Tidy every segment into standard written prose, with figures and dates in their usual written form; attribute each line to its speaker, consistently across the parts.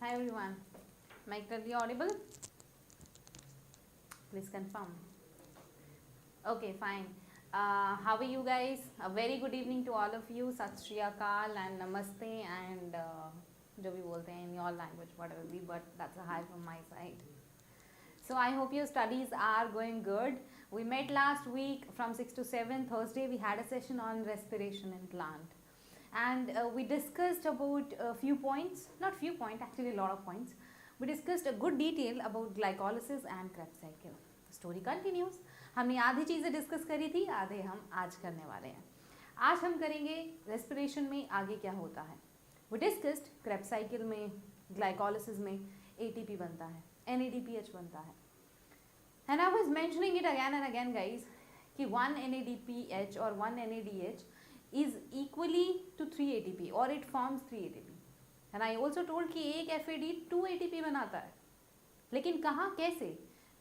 Speaker 1: Hi everyone. Am I clearly audible? Please confirm. Okay, fine. How are you guys? A very good evening to all of you. Sat Shri Akal and Namaste and जो भी बोलते हैं in your language, whatever be, but that's a hi from my side. So I hope your studies are going good. We met last week from 6 to 7. Thursday we had a session on respiration in plant. And we discussed about a few points, not few points, actually a lot of points. We discussed a good detail about glycolysis and Krebs cycle. Story continues. हमने आधी चीज़ें discuss करी थी, आधे हम आज करने वाले हैं. आज हम करेंगे रेस्पिरेशन में आगे क्या होता है. We discussed Krebs cycle में, glycolysis में ATP बनता है, NADPH बनता है. And I was mentioning it again and again guys कि 1 NADPH और 1 NADH is equally to 3 ATP or it forms 3 ATP. And I also told कि एक FAD 2 ATP बनाता है. लेकिन कहाँ कैसे?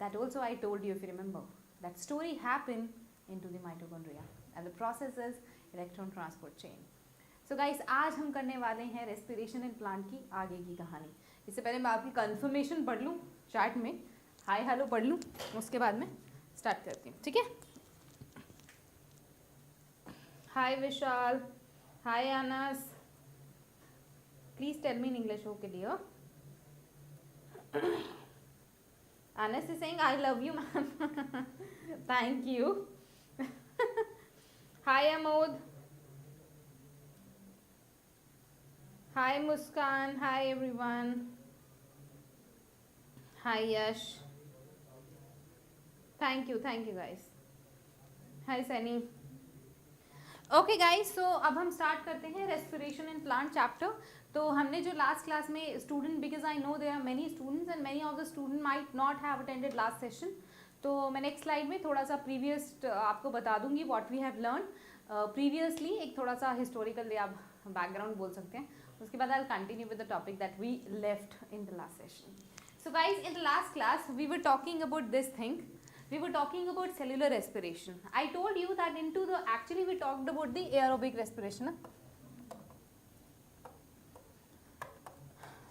Speaker 1: That also I told you if you remember. That story happened into the mitochondria and the process is electron transport chain. So guys आज हम करने वाले हैं respiration in plant की आगे की कहानी. इससे पहले मैं आपकी confirmation पढ़ लूँ चैट में, हाय हेलो पढ़ लूँ, उसके बाद में स्टार्ट करती हूँ. ठीक है? Hi Vishal. Hi Anas. Please tell me in English, okay dear. Anas is saying I love you ma'am. Thank you. Hi Amod. Hi Muskan. Hi everyone. Hi Yash. Thank you guys. Hi Sunny. Okay guys, so अब हम start करते हैं respiration in plant chapter. तो हमने जो last class में student, because I know there are many students and many of the student might not have attended last session, तो मैं नेक्स्ट स्लाइड में थोड़ा सा प्रीवियस आपको बता दूंगी what we have learn previously. एक थोड़ा सा हिस्टोरिकल या आप बैकग्राउंड बोल सकते हैं. उसके बाद I will continue with the topic that we left in the last session. So guys, in the last class we were talking about this thing. We were talking about cellular respiration. I told you that actually we talked about the aerobic respiration.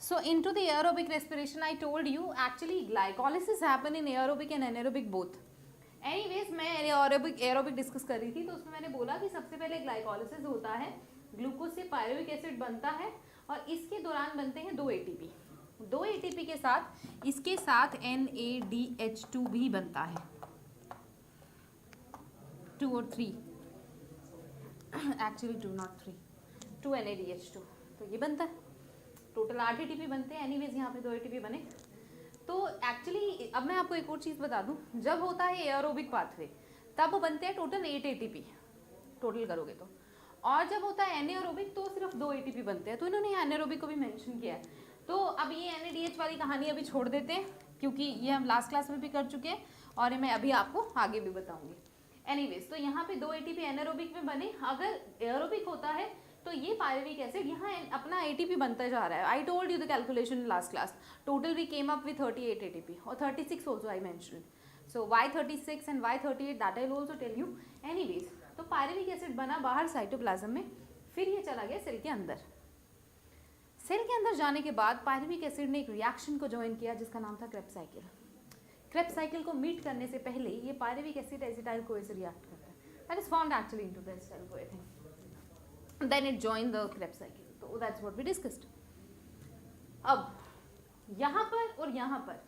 Speaker 1: So into the aerobic respiration I told you actually glycolysis happen in aerobic and anaerobic both. Anyways मैं aerobic discuss कर रही थी, तो उसमें मैंने बोला कि सबसे पहले ग्लाइकोलिसिस होता है, ग्लूकोज से पायरुविक एसिड बनता है और इसके दौरान बनते हैं 2 ATP. 2 ATP के साथ इसके साथ NADH2 भी बनता है, 2 और 3 एक्चुअली 2 नॉट 3, 2 NADH2. तो ये बनता है, टोटल 8 ATP बनते हैं. एनीवेज यहाँ पे 2 ATP बने. तो एक्चुअली अब मैं आपको एक और चीज़ बता दूँ, जब होता है एरोबिक पाथवे तब बनते हैं टोटल 8 ATP टोटल करोगे तो, और जब होता है एनारोबिक तो सिर्फ 2 ATP बनते हैं. तो इन्होंने एनारोबिक को भी मेंशन किया है. तो अब ये NADH वाली कहानी अभी छोड़ देते हैं क्योंकि ये हम लास्ट क्लास में भी कर चुके हैं और मैं अभी आपको आगे भी बताऊंगी. एनीवेज, तो यहाँ पे 2 ATP एनारोबिक में बने. अगर एरोबिक होता है तो ये पायरुविक एसिड यहाँ अपना ATP बनता जा रहा है. I told you the calculation in last class. Total we came up with 38 ATP और 36 also I mention. So why 36 and why 38 that I will also tell you. Anyways, तो pyruvic acid बना बाहर cytoplasm में, फिर ये चला गया cell के अंदर. सेल के अंदर जाने के बाद पायरुविक एसिड ने एक रिएक्शन को ज्वाइन किया जिसका नाम था क्रेब्स साइकिल. क्रेब्स साइकिल को मीट करने से पहले ये पायरुविक एसिड एसिटाइल को ऐसे रिएक्ट करता है. That is found actually into the acetyl co, I think. Then it join the Krebs cycle. तो दैट्स व्हाट वी डिस्कस्ड. अब यहाँ पर और यहाँ पर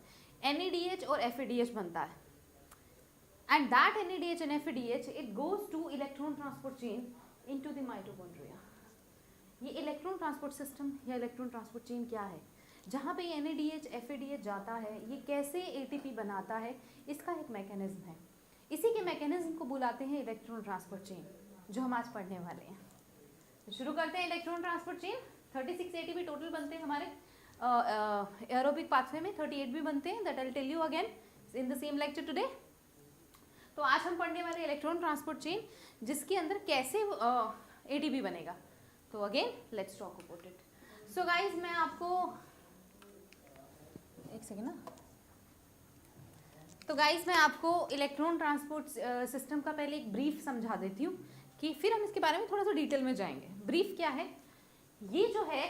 Speaker 1: NADH और FADH बनता है. And that NADH and FADH it goes two electron transport chain into the mitochondria. ये इलेक्ट्रॉन ट्रांसपोर्ट सिस्टम या इलेक्ट्रॉन ट्रांसपोर्ट चेन क्या है, जहाँ पे NADH FADH जाता है, ये कैसे ATP बनाता है, इसका एक मैकेनिज्म है. इसी के मैकेनिज्म को बुलाते हैं इलेक्ट्रॉन ट्रांसपोर्ट चेन, जो हम आज पढ़ने वाले हैं. तो शुरू करते हैं electron transport chain. 36 ATP total बनते हैं हमारे एरोबिक पाथवे में, 38 भी बनते हैं. That I will tell you again in the same lecture today. तो आज हम पढ़ने वाले इलेक्ट्रॉन ट्रांसपोर्ट चेन, जिसके अंदर कैसे ATP बनेगा. तो again let's talk about it. So guys, मैं आपको एक सेकेंड ना. तो गाइज, मैं आपको इलेक्ट्रॉन ट्रांसपोर्ट सिस्टम का पहले एक ब्रीफ समझा देती हूँ कि फिर हम इसके बारे में थोड़ा सा डिटेल में जाएंगे. ब्रीफ क्या है? ये जो है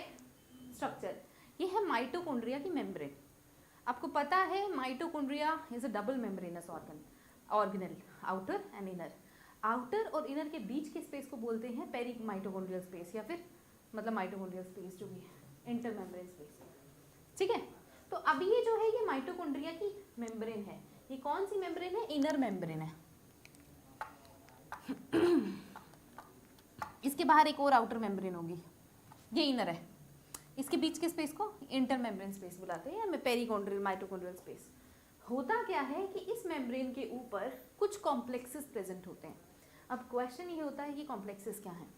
Speaker 1: स्ट्रक्चर, ये है माइटोकॉन्ड्रिया की मेम्ब्रेन। आपको पता है mitochondria is a double membranous organelle, outer and inner. Outer और इनर के बीच के स्पेस को बोलते हैं पेरी माइटोकॉन्ड्रियल स्पेस, या फिर मतलब माइटोकॉन्ड्रियल स्पेस जो भी है, इंटरमेम्ब्रेन स्पेस। ठीक है, तो अब ये जो है ये माइटोकॉन्ड्रिया की मेम्ब्रेन है। ये कौन सी मेम्ब्रेन है? इनर मेम्ब्रेन है। इसके बाहर एक और आउटर मेम्ब्रेन होगी, ये इनर है। इसके बीच के स्पेस को इंटरमेम्ब्रेन स्पेस बुलाते हैं, या पेरिकॉन्ड्रियल माइटोकॉन्ड्रियल स्पेस। होता क्या है कि इस मेम्ब्रेन के ऊपर कुछ कॉम्प्लेक्सेस प्रेजेंट होते हैं। अब क्वेश्चन ये होता है कि कॉम्प्लेक्सेस क्या हैं।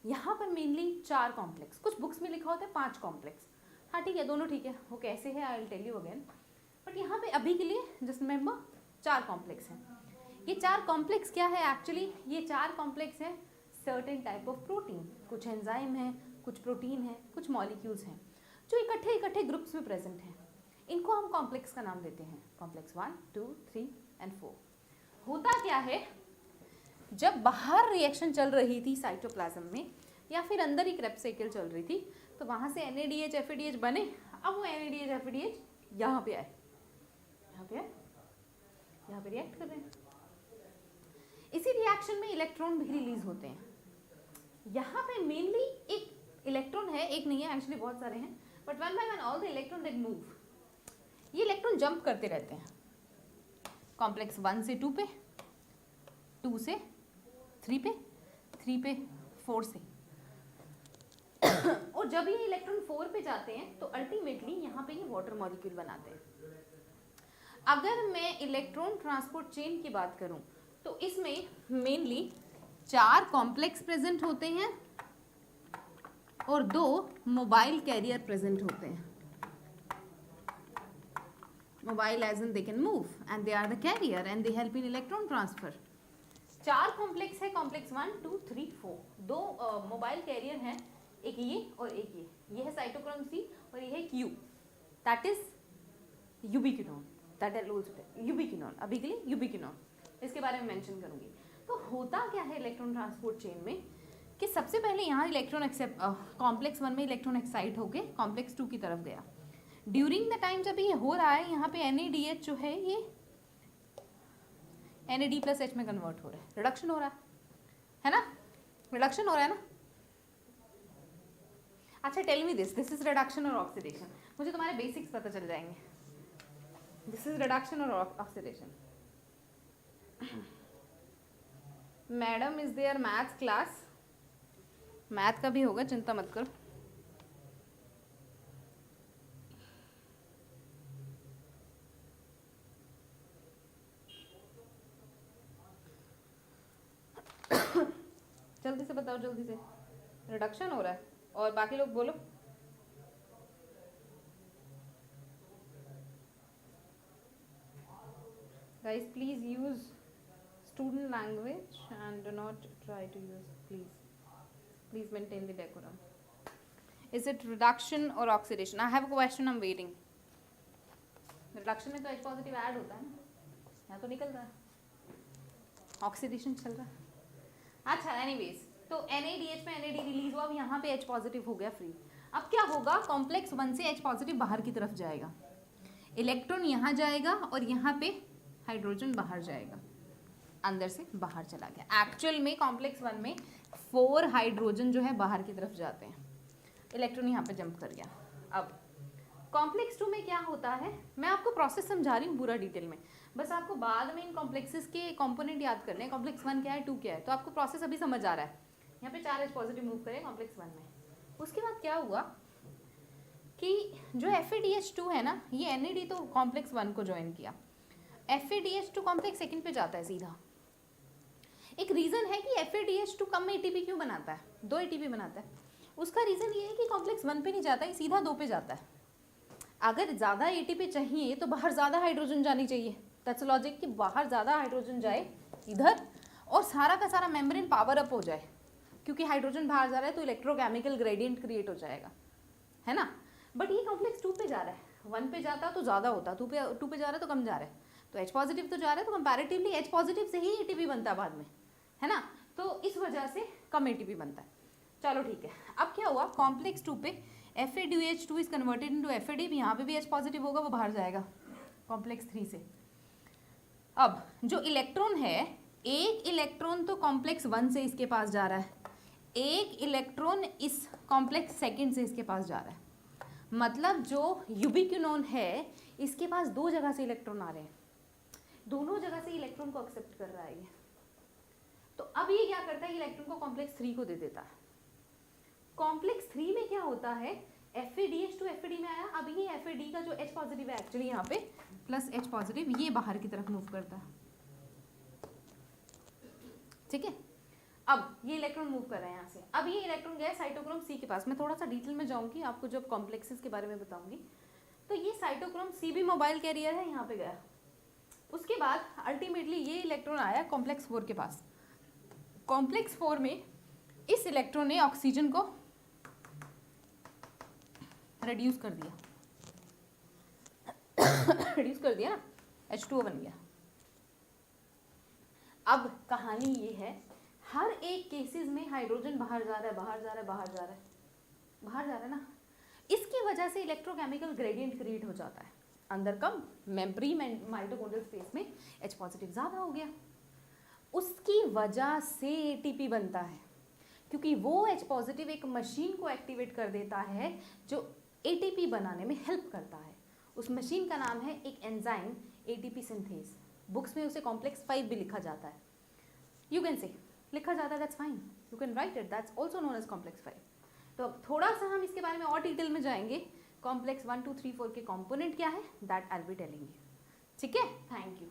Speaker 1: यहाँ पर मेनली 4 कॉम्प्लेक्स, कुछ बुक्स में लिखा होता है 5 कॉम्प्लेक्स। हाँ ठीक है, दोनों ठीक है, वो कैसे है I will tell you again, but यहाँ पे अभी के लिए जस्ट रिमेंबर 4 कॉम्प्लेक्स हैं। ये 4 कॉम्प्लेक्स क्या है एक्चुअली? ये 4 कॉम्प्लेक्स है सर्टेन टाइप ऑफ प्रोटीन, कुछ एंजाइम है, कुछ प्रोटीन है, कुछ मॉलिक्यूल्स हैं जो इकट्ठे ग्रुप्स में प्रेजेंट हैं। इनको हम कॉम्प्लेक्स का नाम देते हैं, कॉम्प्लेक्स 1, 2, 3 एंड 4। होता क्या है, जब बाहर रिएक्शन चल रही थी साइटोप्लाज्म में या फिर अंदर ही क्रेब्स साइकिल चल रही थी, तो वहाँ से NADH FADH बने। अब वो NADH FADH यहाँ पे आए, यहाँ पे रिएक्ट कर रहे हैं। इसी रिएक्शन में इलेक्ट्रॉन भी रिलीज होते हैं। यहाँ पे मेनली एक इलेक्ट्रॉन है, एक नहीं है एक्चुअली, बहुत सारे हैं, but one by one all the electron that move, ये इलेक्ट्रॉन जंप करते रहते हैं कॉम्प्लेक्स 1 से 2 पे, 2 से 3 पे, 3 पे 4 से और जब ये इलेक्ट्रॉन 4 पे जाते हैं तो अल्टीमेटली यहाँ पे ये वाटर मॉलिक्यूल बनाते हैं। अगर मैं इलेक्ट्रॉन ट्रांसपोर्ट चेन की बात करूं तो इसमें मेनली 4 कॉम्प्लेक्स प्रेजेंट होते हैं और 2 मोबाइल कैरियर प्रेजेंट होते हैं। Mobile as in they can move and they are the carrier and they help in electron transfer. 4 complex है, कॉम्प्लेक्स 1, 2, 3, 4। 2 मोबाइल कैरियर हैं, एक ये और एक ये है साइटोक्रोम C और ये है Q, that is यूबिक्विनोन, that is also यूबिक्विनोन। अभी के लिए यूबिक्विनोन, इसके बारे में मेंशन करूंगी। तो होता क्या है इलेक्ट्रॉन ट्रांसपोर्ट चेन में कि सबसे पहले यहाँ इलेक्ट्रॉन कॉम्प्लेक्स 1 में इलेक्ट्रॉन एक्साइट होके कॉम्प्लेक्स 2 की तरफ गया। ड्यूरिंग द टाइम जब ये हो रहा है, यहाँ पे NADH जो है ये NAD+H में कन्वर्ट हो रहा है, रिडक्शन हो रहा है ना, रिडक्शन हो रहा है ना। अच्छा tell me this is reduction और ऑक्सीडेशन, मुझे तुम्हारे बेसिक्स पता चल जाएंगे। दिस इज रिडक्शन और oxidation. Madam is there maths class? Math का भी होगा, चिंता मत करो। जल्दी से बताओ, जल्दी से। रिडक्शन हो रहा है और बाकी लोग बोलो। Guys, please use student language and do not try to use, please maintain the decorum. Is it reduction or oxidation? I have a question, I'm waiting. Reduction में तो H positive add होता है ना, यहाँ तो निकल रहा है, ऑक्सीडेशन चल रहा है। अच्छा एनीवेज, तो NADH में NAD रिलीज हुआ, अब यहाँ पे H पॉजिटिव हो गया फ्री। अब क्या होगा, कॉम्प्लेक्स 1 से H पॉजिटिव बाहर की तरफ जाएगा, इलेक्ट्रॉन यहाँ जाएगा और यहाँ पे हाइड्रोजन बाहर जाएगा, अंदर से बाहर चला गया। एक्चुअल में कॉम्प्लेक्स 1 में 4 हाइड्रोजन जो है बाहर की तरफ जाते हैं, इलेक्ट्रॉन यहाँ पे जंप कर गया। अब कॉम्प्लेक्स 2 में क्या होता है, मैं आपको प्रोसेस समझा रही हूँ पूरा डिटेल में, बस आपको बाद में इन कॉम्प्लेक्सेस के कंपोनेंट याद करने हैं। कॉम्प्लेक्स 1 क्या है, 2 क्या है, तो आपको प्रोसेस अभी समझ आ रहा है। यहाँ पे 4H पॉजिटिव मूव करें कॉम्प्लेक्स 1 में। उसके बाद क्या हुआ कि जो FADH2 है ना, ये NAD तो कॉम्प्लेक्स 1 को ज्वाइन किया, FADH2 कॉम्प्लेक्स 2 पे जाता है सीधा। एक रीजन है कि FADH2 कम ATP क्यों बनाता है, 2 ATP बनाता है। उसका रीजन ये है कि कॉम्प्लेक्स 1 पे नहीं जाता है, सीधा 2 पे जाता है। अगर ज़्यादा ATP चाहिए तो बाहर ज़्यादा हाइड्रोजन जानी चाहिए, दैट्स लॉजिक कि बाहर ज़्यादा हाइड्रोजन जाए इधर और सारा का सारा मेम्ब्रेन पावर अप हो जाए, क्योंकि हाइड्रोजन बाहर जा रहा है तो इलेक्ट्रोकेमिकल ग्रेडियंट क्रिएट हो जाएगा, है ना। बट ये कॉम्प्लेक्स 2 पे जा रहा है, 1 पे जाता तो ज़्यादा होता, 2 पे जा रहा है तो कम जा रहा है, तो H पॉजिटिव तो जा रहा है, तो कंपैरेटिवली H पॉजिटिव से ही ATP बनता है बाद में, है ना, तो इस वजह से कम ATP बनता है। चलो ठीक है, अब क्या हुआ, कॉम्प्लेक्स 2 पे FADH2 is converted into FAD, यहाँ पे भी H पॉजिटिव होगा, वो बाहर जाएगा कॉम्प्लेक्स 3 से। अब जो इलेक्ट्रॉन है, एक इलेक्ट्रॉन तो कॉम्प्लेक्स 1 से इसके पास जा रहा है, एक इलेक्ट्रॉन इस कॉम्प्लेक्स सेकंड से इसके पास जा रहा है। मतलब जो यूबिक्विनोन है इसके पास दो जगह से इलेक्ट्रॉन आ रहे हैं, दोनों जगह से इलेक्ट्रॉन को एक्सेप्ट कर रहा है ये। तो अब ये क्या करता है, इलेक्ट्रॉन को कॉम्प्लेक्स 3 को दे देता है। कॉम्प्लेक्स 3 में क्या होता है, FADH2 FAD में आया, अब ये FAD का जो H पॉजिटिव है एक्चुअली यहाँ पे प्लस H पॉजिटिव, ये बाहर की तरफ मूव करता है, ठीक है। अब ये इलेक्ट्रॉन मूव कर रहे हैं यहाँ से, अब ये इलेक्ट्रॉन गया साइटोक्रोम C के पास। मैं थोड़ा सा डिटेल में जाऊंगी आपको जब कॉम्प्लेक्सेस के बारे में बताऊंगी। तो ये साइटोक्रोम C भी मोबाइल कैरियर है, यहाँ पे गया। उसके बाद अल्टीमेटली ये इलेक्ट्रॉन आया कॉम्प्लेक्स 4 के पास। कॉम्प्लेक्स 4 में इस इलेक्ट्रॉन ने ऑक्सीजन को रिड्यूस कर दिया, रिड्यूस कर दिया ना, H2O बन गया। अब कहानी ये है, हर एक केसेस में हाइड्रोजन बाहर जा रहा है, बाहर जा रहा है, बाहर जा रहा है, बाहर जा रहा है ना। इसकी वजह से इलेक्ट्रोकेमिकल ग्रेडियंट क्रिएट हो जाता है। अंदर कम मेम्ब्री माइटोकॉन्ड्रियल स्पेस में H पॉजिटिव ज़्यादा हो गया, उसकी वजह से ATP बनता है, क्योंकि वो H पॉजिटिव एक मशीन को एक्टिवेट कर देता है जो ATP बनाने में हेल्प करता है। उस मशीन का नाम है एक एंजाइम ATP सिंथेज। बुक्स में उसे कॉम्प्लेक्स 5 भी लिखा जाता है, यू कैन से लिखा जाता है, that's fine, you can write it, that's also known as complex 5। तो अब थोड़ा सा हम इसके बारे में और डिटेल में जाएंगे। कॉम्प्लेक्स 1 2 3 4 के कॉम्पोनेंट क्या है, that I will be telling you, ठीक है। Thank you.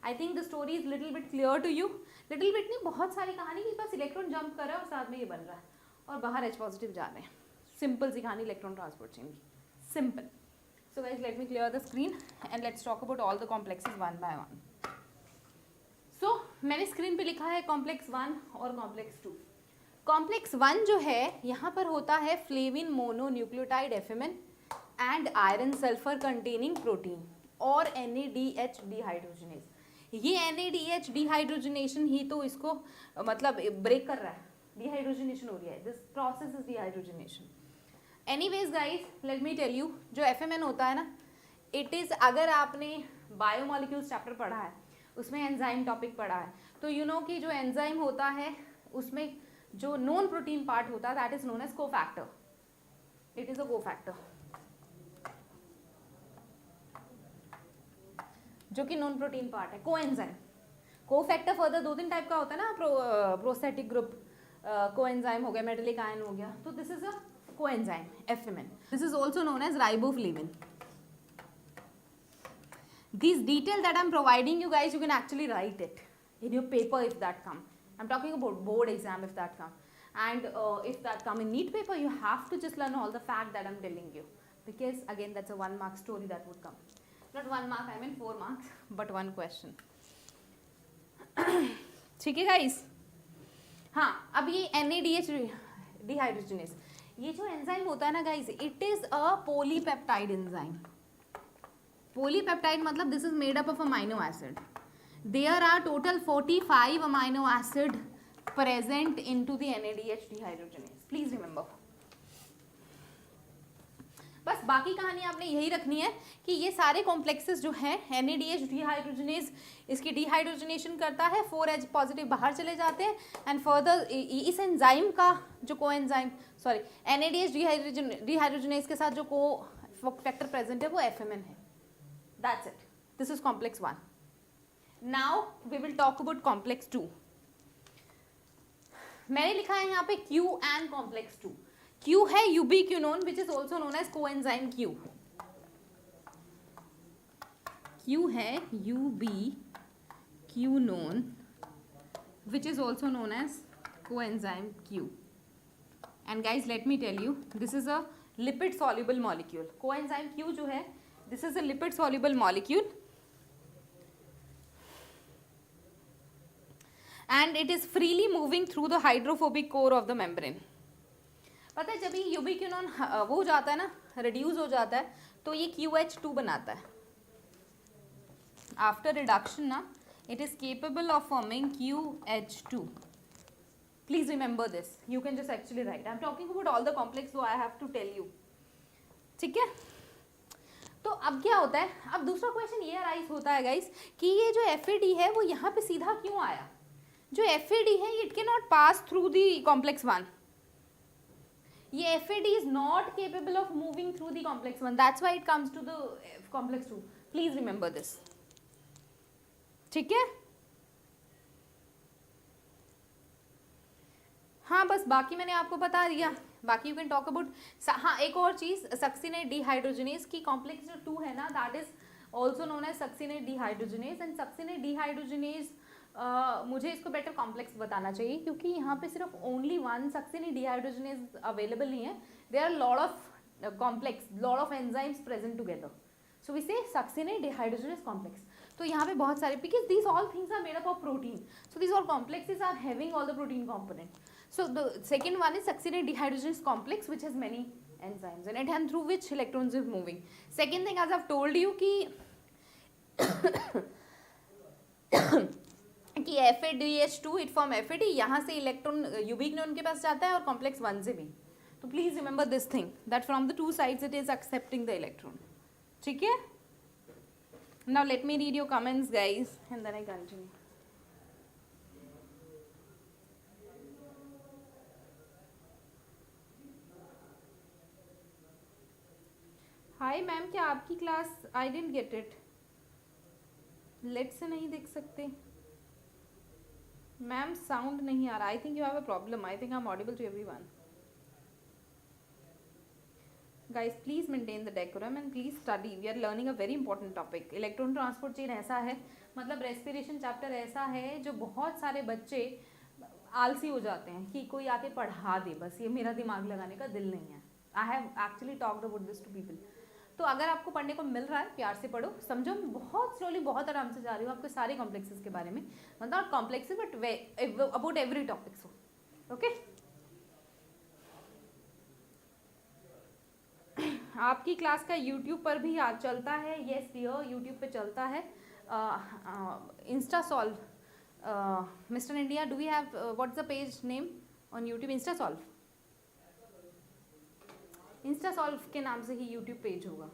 Speaker 1: I think the story is little bit clear to you. Little bit नहीं, बहुत सारी कहानी की, बस इलेक्ट्रॉन जंप कर रहा है और साथ में ये बन रहा है और बाहर H पॉजिटिव जा रहे हैं। सिंपल सी कहानी इलेक्ट्रॉन ट्रांसपोर्ट चेन की, simple. So guys let me clear the screen and let's talk about all the complexes one by one. So मैंने स्क्रीन पे लिखा है कॉम्प्लेक्स 1 और कॉम्प्लेक्स 2। कॉम्प्लेक्स 1 जो है यहाँ पर होता है flavin mononucleotide FMN and iron sulphur containing protein और NADH डिहाइड्रोजनेज। ये NADH डिहाइड्रोजनेशन ही तो इसको मतलब ब्रेक कर रहा है, डिहाइड्रोजनेशन हो रही है, this process is dehydrogenation. Anyways guys let me tell you, जो FMN होता है ना, इट इज, अगर आपने बायोमोलिक्यूल्स चैप्टर पढ़ा है उसमें एंजाइम टॉपिक पढ़ा है तो यू नो कि जो एंजाइम होता है उसमें जो नॉन प्रोटीन पार्ट होता है that is known as cofactor. It is a cofactor जो कि नॉन प्रोटीन पार्ट है, कोएंजाइम। कोफैक्टर फर्दर 2-3 टाइप का होता है ना, प्रोस्थेटिक ग्रुप कोएंजाइम हो गया, मेटालिक आयन हो गया, तो this is a coenzyme FMN. This is also known as riboflavin. These detail that I'm providing you guys, you can actually write it in your paper if that come. I'm talking about board exam if that come. And if that come in NEET paper, you have to just learn all the fact that I'm telling you. Because again, that's a 1 mark story that would come. Not 1 mark, I mean 4 marks, but 1 question. ठीक है guys? हाँ, अब ये NADH dehydrogenase. ये जो enzyme होता है ना guys, it is a polypeptide enzyme. Polypeptide मतलब this is made up of amino acid. There are total 45 amino acid present into the NADH dehydrogenase. Please remember. बस बाकी कहानी आपने यही रखनी है कि ये सारे कॉम्प्लेक्सेस जो हैं NADH डिहाइड्रोजनेज इसकी डिहाइड्रोजनेशन करता है, 4H पॉजिटिव बाहर चले जाते हैं एंड फर्दर इस एंजाइम का जो कोएंजाइम NADH डिहाइड्रोजनेज के साथ जो को फैक्टर प्रेजेंट है वो FMN है. That's it. This is complex 1. Now we will talk about complex 2. मैंने लिखा है यहाँ पे Q and complex 2. Q है ubiquinone which is also known as coenzyme Q. Q है ubiquinone which is also known as coenzyme Q. And guys let me tell you, this is a lipid soluble molecule. Coenzyme Q जो है, this is a lipid soluble molecule and it is freely moving through the hydrophobic core of the membrane. पता है जब ये यूबिक्विनोन वो हो जाता है ना, रिड्यूस हो जाता है तो ये QH2 बनाता है. आफ्टर रिडक्शन ना it is capable of forming QH2. Please remember this. You can just actually write. I'm talking about all the complex, so I have to tell you. ठीक है। तो अब क्या होता है, अब दूसरा क्वेश्चन ये अराइज होता है गाइस कि ये जो FAD है वो यहाँ पे सीधा क्यों आया। जो FAD है it can not pass through the complex one, ये FAD is not capable of moving through the complex one, that's why it comes to the complex 2, please remember this, ठीक है। हाँ बस बाकी मैंने आपको बता दिया, बाकी यू कैन टॉक अबाउट। हाँ एक और चीज, सक्सिनेट डिहाइड्रोजनेज की कॉम्प्लेक्स जो 2 है ना, that is also known as succinate dehydrogenase. And succinate dehydrogenase मुझे इसको बेटर कॉम्प्लेक्स बताना चाहिए क्योंकि यहाँ पे सिर्फ only one succinate dehydrogenase available नहीं है, there are lot of complex, lot of enzymes present together, so we say succinate dehydrogenase complex. तो यहाँ पे बहुत सारे, because these all things are made up of protein, so these all complexes are having all the protein component. So the second one is succinate dehydrogenase complex which has many enzymes in it and through which electrons is moving. Second thing, as I've told you कि FADH2 it form FAD, यहाँ से electron यूबिक्विनोन के पास जाता है और complex 1 से भी. तो please remember this thing that from the 2 sides it is accepting the electron. ठीक है. Now let me read your comments guys and then I continue. Hi ma'am, क्या आपकी class, I didn't get it, late से नहीं देख सकते ma'am, sound नहीं आ रहा, I think you have a problem, I think I am audible to everyone. Guys please maintain the decorum and please study, we are learning a very important topic. Electron transport chain ऐसा है, मतलब respiration chapter ऐसा है जो बहुत सारे बच्चे आलसी हो जाते हैं कि कोई आके पढ़ा दे, बस ये मेरा दिमाग लगाने का दिल नहीं है. I have actually talked about this to people. तो अगर आपको पढ़ने को मिल रहा है प्यार से पढ़ो, समझो. बहुत स्लोली, बहुत आराम से जा रही हूँ आपके सारे कॉम्प्लेक्सेस के बारे में, मतलब complexes but about every topic. So okay, आपकी क्लास का यूट्यूब पर भी आज चलता है. येस डियर, यूट्यूब पे चलता है. Insta Solve, mister India, do we have, what's the page name on YouTube? Insta Solve, Insta Solve के नाम से ही यूट्यूब पेज होगा.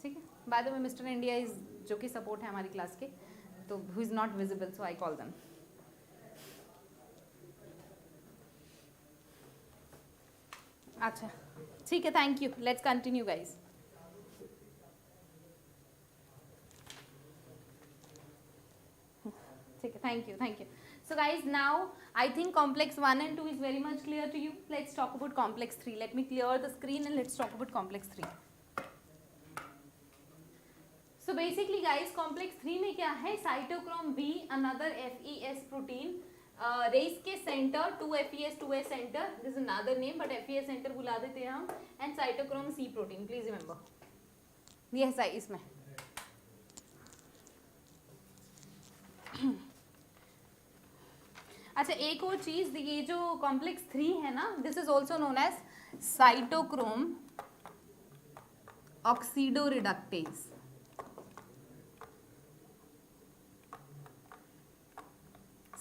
Speaker 1: ठीक है. By the way mister India is, जो कि सपोर्ट है हमारी क्लास के, तो who is not visible, so I call them. अच्छा ठीक है, thank you. Let's continue guys. ठीक है, thank you, thank you. So guys, now I think complex 1 and 2 is very much clear to you. Let's talk about complex 3. Let me clear the screen and let's talk about complex 3. So basically guys, complex 3 में क्या है? Cytochrome B, another FES protein. Race के center 2FES 2S center. This is another name, but FES center बुला देते हैं हम. And cytochrome C protein. Please remember. Yes, इसमें. अच्छा एक और चीज, ये जो कॉम्प्लेक्स 3 है ना, this is also known as cytochrome oxidoreductase.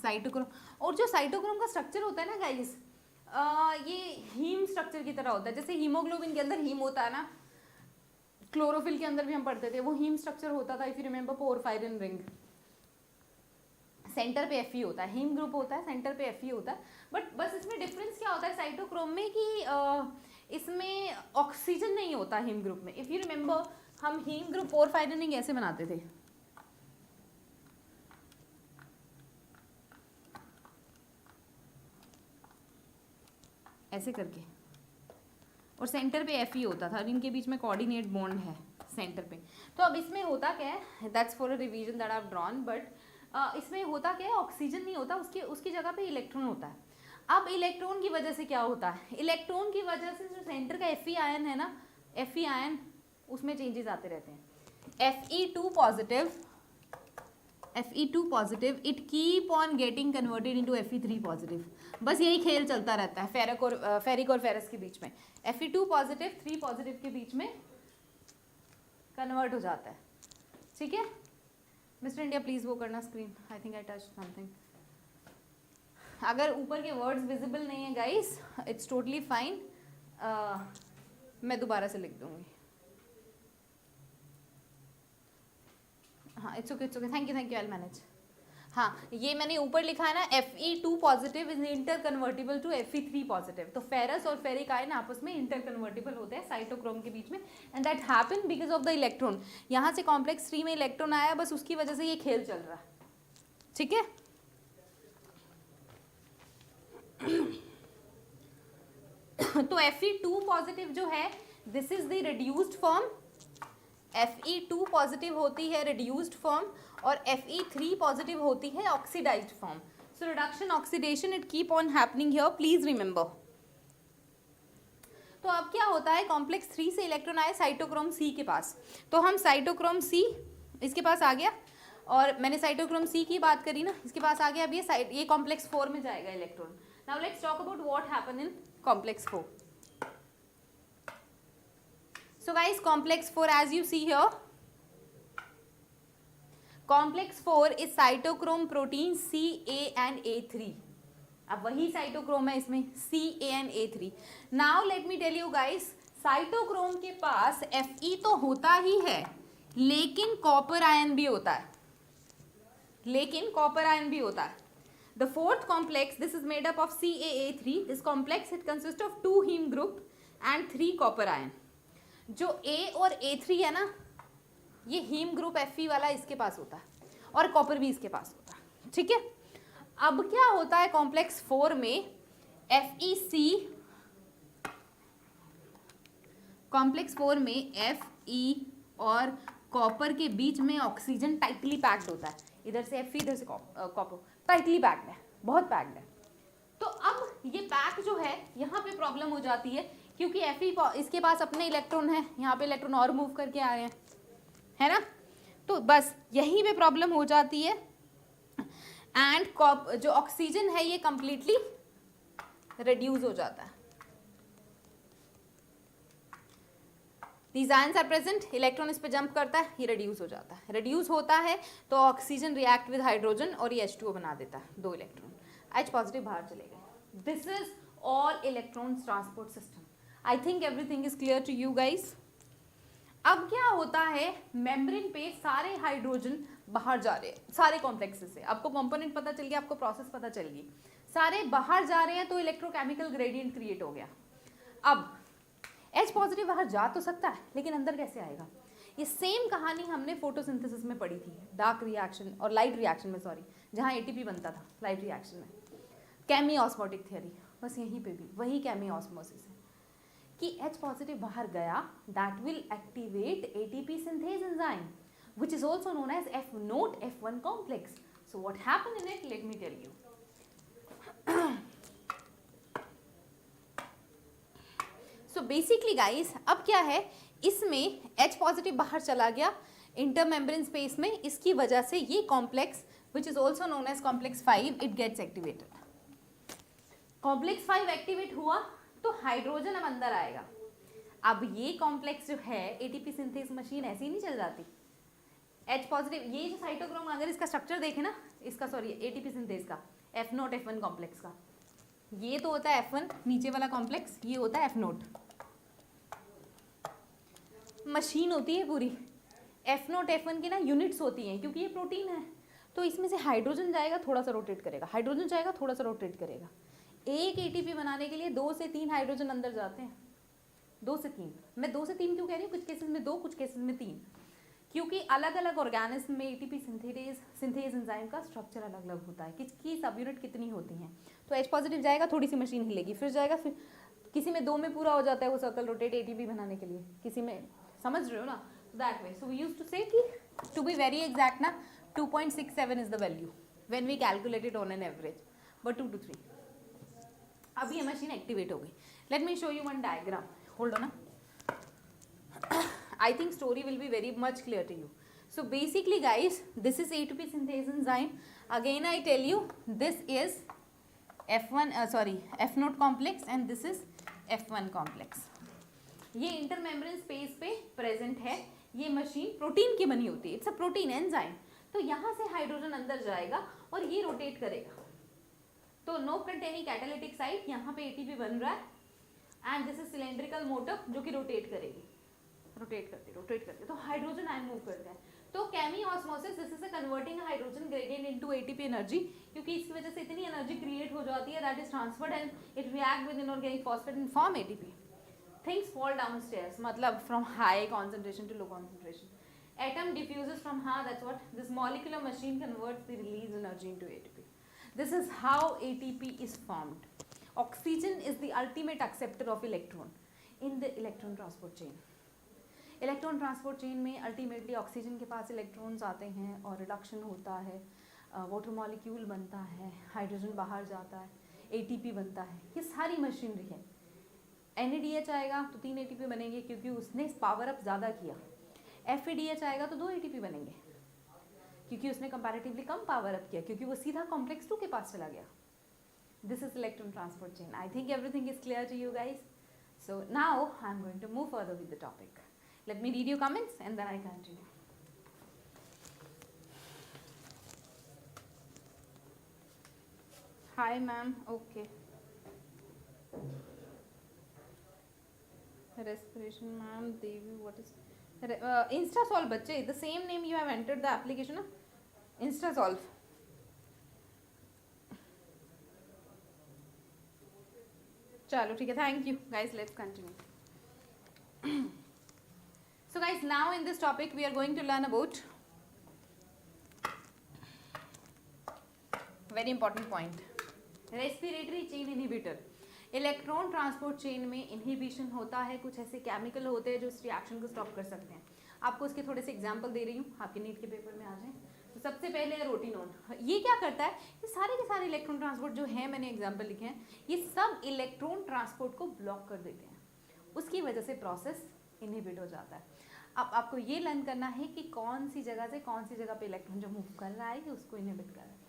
Speaker 1: Cytochrome, और जो साइटोक्रोम का स्ट्रक्चर होता है ना गाइस, ये हीम स्ट्रक्चर की तरह होता है. जैसे हीमोग्लोबिन के अंदर हीम होता है ना, क्लोरोफिल के अंदर भी हम पढ़ते थे, वो हीम स्ट्रक्चर होता था. If you remember porphyrin ring, centre पे Fe होता है, हीम ग्रुप होता है, सेंटर पे Fe होता है. बट बस इसमें डिफरेंस क्या होता है साइटोक्रोम में कि इसमें ऑक्सीजन नहीं होता हीम ग्रुप में. इफ यू रिमेंबर, हम हीम ग्रुप पोरफायरिन ऐसे बनाते थे, ऐसे करके, और सेंटर पे Fe होता था, और इनके बीच में कोऑर्डिनेट बॉन्ड है सेंटर पे. तो अब इसमें होता क्या है, that's for a revision that I have drawn. But इसमें होता क्या है, ऑक्सीजन नहीं होता, उसकी जगह पे इलेक्ट्रॉन होता है. अब इलेक्ट्रॉन की वजह से क्या होता है, इलेक्ट्रॉन की वजह से जो सेंटर का Fe आयन है ना, Fe आयन, उसमें चेंजेस आते रहते हैं. Fe2 positive it keep on getting converted into Fe3 positive. बस यही खेल चलता रहता है फेरिक और फेरस के बीच में. Fe2 पॉजिटिव 3 पॉजिटिव के बीच में कन्वर्ट हो जाता है. ठीक है. मिस्टर इंडिया प्लीज वो करना screen, I think I touch something. अगर ऊपर के वर्ड्स विजिबल नहीं है गाइस, इट्स टोटली फाइन, मैं दोबारा से लिख दूंगी. हाँ it's okay thank you I manage. हाँ ये मैंने ऊपर लिखा है ना Fe2 positive is inter convertible to Fe3 positive. तो फेरस और फेरिक आयन आपस में इंटर कन्वर्टिबल होते हैं साइटोक्रोम के बीच में, and that happen because of the electron. यहाँ से कॉम्प्लेक्स 3 में इलेक्ट्रॉन आया, बस उसकी वजह से ये खेल चल रहा है, ठीक है। तो Fe2 पॉजिटिव जो है this is the reduced form, Fe2 positive होती है रिड्यूस्ड फॉर्म और Fe3 पॉजिटिव होती है oxidised form. So reduction oxidation it keep on happening here, please remember. तो अब क्या होता है, कॉम्प्लेक्स 3 से इलेक्ट्रॉन आए साइटोक्रोम C के पास, तो हम साइटोक्रोम C इसके पास आ गया, और मैंने साइटोक्रोम C की बात करी ना, इसके पास आ गया। अब ये कॉम्प्लेक्स 4 में जाएगा electron. Now let's talk about what happen in complex 4. So guys, complex 4 as you see here, complex 4 is cytochrome protein C, A and A3. अब वही साइटोक्रोम है इसमें C, A and A3. Now let me tell you guys, cytochrome के पास Fe तो होता ही है, लेकिन copper ion भी होता है, The fourth complex, this is made up of CaA3. This complex it consists of 2 heme group and 3 copper ion. जो A और A3 है ना, ये हीम ग्रुप Fe वाला इसके पास होता है और कॉपर भी इसके पास होता है, ठीक है। अब क्या होता है कॉम्प्लेक्स 4 में, FeC, कॉम्प्लेक्स 4 में Fe और कॉपर के बीच में ऑक्सीजन टाइटली पैक्ड होता है। इधर से Fe, इधर से कॉपर, टाइटली पैक्ड है, बहुत पैक्ड है। तो अब ये पैक जो है यहाँ पे प्रॉब्लम हो जाती है, क्योंकि Fe इसके पास अपने इलेक्ट्रॉन है, यहाँ पे इलेक्ट्रॉन और मूव करके आ रहे हैं, है ना। तो बस यहीं पे प्रॉब्लम हो जाती है, एंड जो ऑक्सीजन है ये कंप्लीटली रिड्यूस हो जाता है। These ions are present, electron इस पे जंप करता है, ये रिड्यूस हो जाता है। रिड्यूस होता है तो ऑक्सीजन रिएक्ट विद हाइड्रोजन और ये H2O बना देता है, 2 इलेक्ट्रॉन, H पॉजिटिव बाहर चले गए। This is all electron transport system. I think everything is clear to you guys. अब क्या होता है, मेम्ब्रेन पे सारे हाइड्रोजन बाहर जा रहे हैं, सारे कॉम्प्लेक्सेस से। आपको कंपोनेंट पता चल गया, आपको प्रोसेस पता चल गई, सारे बाहर जा रहे हैं, तो इलेक्ट्रोकेमिकल ग्रेडियंट क्रिएट हो गया। अब H पॉजिटिव बाहर जा तो सकता है, लेकिन अंदर कैसे आएगा? ये सेम कहानी हमने फोटोसिंथेसिस में पढ़ी थी, डार्क रिएक्शन और लाइट रिएक्शन में, सॉरी, जहाँ ATP बनता था लाइट रिएक्शन में, केमी ऑस्मोटिक थियरी। बस यहीं पे भी वही केमी ऑस्मोसिस है कि H पॉजिटिव बाहर गया, that will activate ATP synthase enzyme which is also known as F0 F1 complex. So what happened in it, let me tell you. So basically guys, अब क्या है, इसमें H पॉजिटिव बाहर चला गया इंटरमेम्ब्रेन स्पेस में, इसकी वजह से ये complex which is also known as complex 5 it gets activated. Complex 5 activate हुआ तो हाइड्रोजन अब अंदर आएगा। अब ये कॉम्प्लेक्स जो है ATP सिंथेस मशीन ऐसी नहीं चल जाती। H पॉजिटिव, ये जो साइटोक्रोम अगर इसका स्ट्रक्चर देखे ना, इसका सॉरी ATP सिंथेस का F0 F1 कॉम्प्लेक्स का, ये तो होता है F1 नीचे वाला कॉम्प्लेक्स, ये होता है F0। मशीन होती है पूरी। F0 F1 की ना यूनिट्स होती हैं, क्योंकि ये प्रोटीन है, तो इसमें से हाइड्रोजन जाएगा, थोड़ा सा रोटेट करेगा, हाइड्रोजन जाएगा, थोड़ा सा रोटेट करेगा। एक ATP बनाने के लिए 2 से 3 हाइड्रोजन अंदर जाते हैं, 2 से 3। मैं 2 से 3 क्यों कह रही हूँ, कुछ केसेस में 2, कुछ केसेस में 3, क्योंकि अलग अलग ऑर्गेनिज्म में ATP सिंथेज एंजाइम का स्ट्रक्चर अलग अलग होता है, किसकी सब यूनिट कितनी होती हैं। तो H पॉजिटिव जाएगा, थोड़ी सी मशीन हिलेगी, फिर जाएगा, फिर किसी में 2 में पूरा हो जाता है वो सर्कल रोटेट ATP बनाने के लिए, किसी में, समझ रहे हो ना, that way. So we used to say कि टू बी वेरी एग्जैक्ट ना 2.67 is the value when we calculated on an average, but 2 to 3। अब ये मशीन एक्टिवेट हो गई। Let me show you one diagram, hold on. I think story will be very much clear to you. So basically guys, this is ATP synthase enzyme. Again I tell you, this is F0 complex and this is F1 complex. ये intermembrane space पे present है। ये machine protein की बनी होती है, it's a protein enzyme. तो यहाँ से हाइड्रोजन अंदर जाएगा और ये रोटेट करेगा, तो नो कंटेनिंग कैटालिटिक साइट, यहाँ पे ATP बन रहा है, and this is cylindrical motor जो कि रोटेट करेगी। रोटेट करते तो हाइड्रोजन आयन मूव करते हैं। तो chemiosmosis, this is converting hydrogen gradient into ATP energy, क्योंकि इसकी वजह से इतनी एनर्जी क्रिएट हो जाती है that is transferred and it react with inorganic phosphate and form ATP. Things fall downstairs, मतलब from high concentration to low concentration. Atom diffuses from that's what this molecular machine converts the released energy into ATP. This is how ATP is formed. Oxygen is the ultimate acceptor of electron in the electron transport chain. Electron transport chain में ultimately oxygen के पास electrons आते हैं और reduction होता है, water molecule बनता है, hydrogen बाहर जाता है, एटीपी बनता है। ये सारी मशीनरी है। NADH आएगा तो 3 ATP बनेंगे क्योंकि उसने पावर अप ज़्यादा किया। FADH आएगा तो 2 ATP बनेंगे क्योंकि उसने कंपैरेटिवली कम पावर अप किया, क्योंकि वो सीधा कॉम्प्लेक्स 2 के पास चला गया। This is electron transport chain. I think everything is clear to you guys. So now I am going to move further with the topic. Let me read your comments and then I continue. Hi ma'am, okay. Respiration ma'am, Devi, what is InstaSolve बच्चे, the same name you have entered the application ना, InstaSolve. चलो ठीक है, thank you guys, let's continue. So guys, now in this topic we are going to learn about very important point, respiratory chain inhibitor. Electron transport chain में inhibition होता है, कुछ ऐसे chemical होते हैं जो इस रिएक्शन को स्टॉप कर सकते हैं। आपको इसके थोड़े से एग्जांपल दे रही हूँ, आपके नीट के पेपर में आ जाए। तो सबसे पहले है रोटिनोन। ये क्या करता है, ये सारे के सारे इलेक्ट्रॉन ट्रांसपोर्ट जो है, मैंने एग्जाम्पल लिखे हैं, ये सब इलेक्ट्रॉन ट्रांसपोर्ट को ब्लॉक कर देते हैं। उसकी वजह से प्रोसेस इनहिबिट हो जाता है। अब आपको ये लर्न करना है कि कौन सी जगह से कौन सी जगह पे इलेक्ट्रॉन जो मूव कर रहा है उसको इनहिबिट कर रहा है।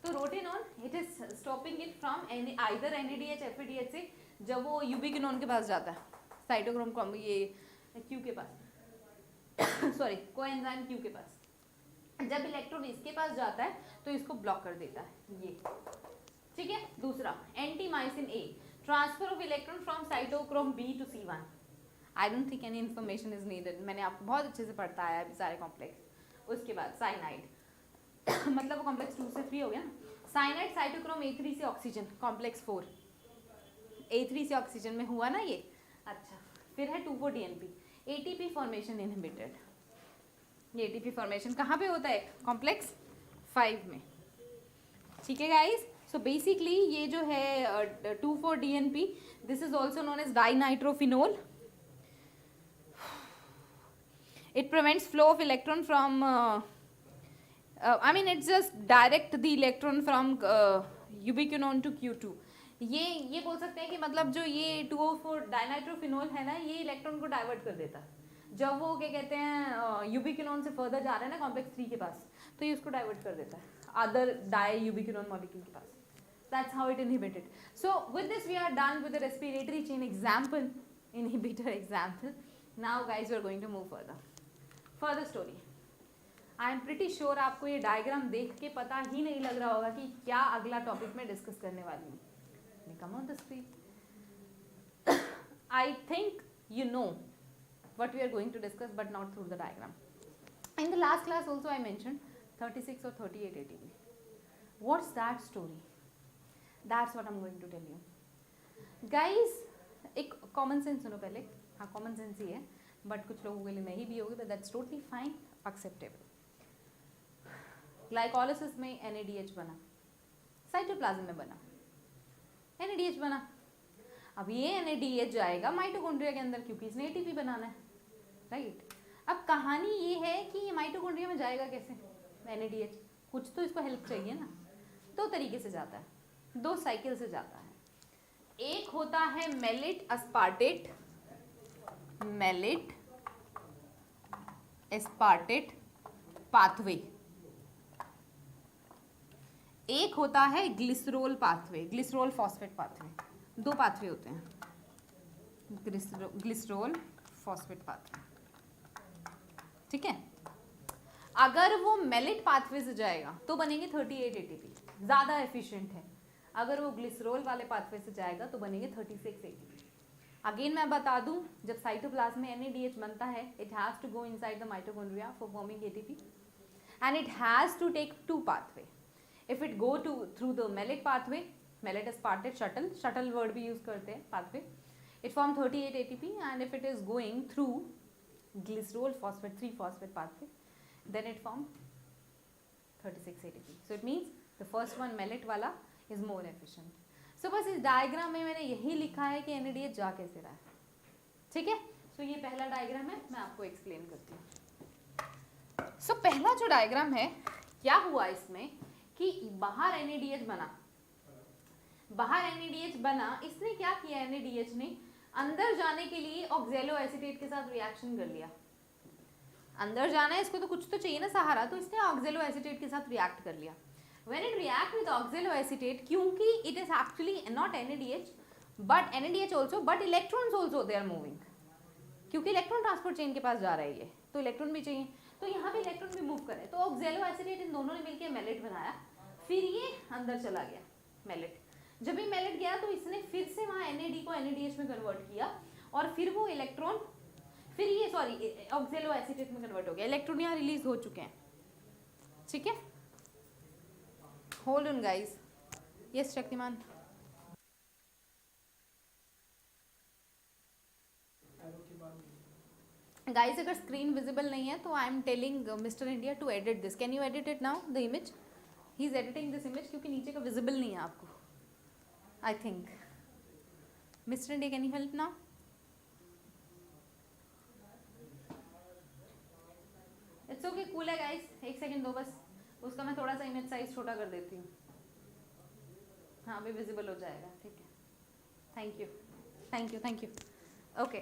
Speaker 1: तो rotenone it is stopping it from either NADH FADH से, जब वो यूबिक्विनोन के पास जाता है, साइटोक्रोम ये क्यू के पास सॉरी कोएंजाइम क्यू के पास, जब इलेक्ट्रॉन इसके पास जाता है तो इसको ब्लॉक कर देता है ये, ठीक है। दूसरा antimycin A, transfer of electron from cytochrome B to C1। I don't think any information is needed, मैंने आपको बहुत अच्छे से पढ़ता है अभी सारे कॉम्प्लेक्स। उसके बाद साइनाइड मतलब वो कॉम्प्लेक्स 2 से फ्री हो गया ना। साइनाइड साइटोक्रोम A3 से ऑक्सीजन, कॉम्प्लेक्स 4 A3 से ऑक्सीजन में हुआ ना ये। अच्छा, फिर है 2,4-DNP, ATP फॉर्मेशन इनहिबिटेड। ये ATP फॉर्मेशन कहाँ पे होता है, कॉम्प्लेक्स 5 में, ठीक है गाइस। सो बेसिकली ये जो है 2,4-DNP, this is also known as dinitrophenol. It prevents flow of electron from I mean it just direct the electron from ubiquinone to Q2। ये बोल सकते हैं कि मतलब जो ये 2,4 डाइनाइट्रोफिनोल है ना, ये इलेक्ट्रॉन को डाइवर्ट कर देता है। जब वो क्या कहते हैं यूबिक्विनोन से फर्दर जा रहा है ना कॉम्प्लेक्स 3 के पास, तो ये उसको डाइवर्ट कर देता है अदर डाई यूबिक्विनोन मॉलिक्यूल के पास। That's how it inhibited. So with this we are done with the respiratory chain example, inhibitor example. Now guys we are going to move further story. I am pretty sure आपको ये diagram देख के पता ही नहीं लग रहा होगा कि क्या अगला टॉपिक में डिस्कस करने वाली हूँ। Come on the screen. I think you know what we are going to discuss, but not through the diagram. In the last class also I mentioned 36 or 38 ATP. What's that story? That's what I'm going to tell you. Guys, एक common sense सुनो पहले। हाँ, common sense ही है, but कुछ लोगों के लिए नहीं भी होगी, but that's totally fine, acceptable. Glycolysis में NADH बना, साइटोप्लाज्म में बना, NADH बना। अब ये NADH जाएगा माइटोकॉन्ड्रिया के अंदर क्योंकि इसने ATP बनाना है, राइट। अब कहानी ये है कि ये माइटोकॉन्ड्रिया में जाएगा कैसे NADH, कुछ तो इसको हेल्प चाहिए ना। 2 तरीके से जाता है, 2 साइकिल से जाता है। एक होता है मेलिट अस्पार्टेट, मेलिट एस्पार्टेट पाथवे, एक होता है glycerol pathway, glycerol phosphate pathway. 2 pathway होते हैं, ग्लिसरोल फॉस्फेट पाथवे, ठीक है। अगर वो मेलिट पाथवे से जाएगा तो बनेंगे 38 ATP, ज़्यादा एफिशिएंट है। अगर वो ग्लिसरोल वाले पाथवे से जाएगा तो बनेंगे 36 ATP। अगेन मैं बता दूं, जब साइटोप्लाज्म में NADH बनता है, it has to go inside the mitochondria for forming ATP and it has to take two pathway. If it go to through the malate pathway, malate aspartate shuttle word भी use करते हैं pathway, it form 38 ATP, and if it is going through glycerol phosphate 3 phosphate pathway, then it form 36 ATP. So it means the first one malate वाला is more efficient. So बस इस diagram में मैंने यही लिखा है कि NADH जा कैसे रहा है, ठीक है. सो ये पहला डायग्राम है, मैं आपको एक्सप्लेन करती हूँ. सो पहला जो डायग्राम है, क्या हुआ इसमें कि बाहर NADH बना, इसने क्या किया, NADH ने अंदर जाने के लिए ऑक्जेलो एसीटेट के साथ रिएक्शन कर लिया. अंदर जाना है इसको तो कुछ तो चाहिए ना सहारा, तो इसने ऑक्जेलो एसीटेट के साथ रिएक्ट कर लिया. When it react with oxaloacetate, क्योंकि it is actually not NADH but NADH also, but electrons also they are moving, क्योंकि इलेक्ट्रॉन ट्रांसपोर्ट चेन के पास जा रहा है ये, तो इलेक्ट्रॉन भी चाहिए, तो यहाँ पे इलेक्ट्रॉन भी मूव करे. तो ऑक्जेलो एसीटेट इन दोनों ने मिलकर मेलेट बनाया, फिर ये अंदर चला गया मेलेट. जब ये मेलेट गया तो इसने फिर से वहाँ NAD को NADH में कन्वर्ट किया, और फिर वो इलेक्ट्रॉन फिर ये ऑक्जेलो एसीटेट में कन्वर्ट हो गया. इलेक्ट्रॉन यहाँ रिलीज हो चुके हैं, ठीक है. Hold on guys. Yes Shaktiman. Guys अगर स्क्रीन विजिबल नहीं है तो I am telling mister India to edit this. Can you edit it now, the image? He is editing this image, क्योंकि नीचे का विजिबल नहीं है आपको, I think. Mister India can you help now? It's okay, cool है guys, एक second दो बस. उसका मैं थोड़ा सा इमेज साइज छोटा कर देती हूँ. हाँ अभी विजिबल हो जाएगा, ठीक है. Thank you thank you thank you. Okay.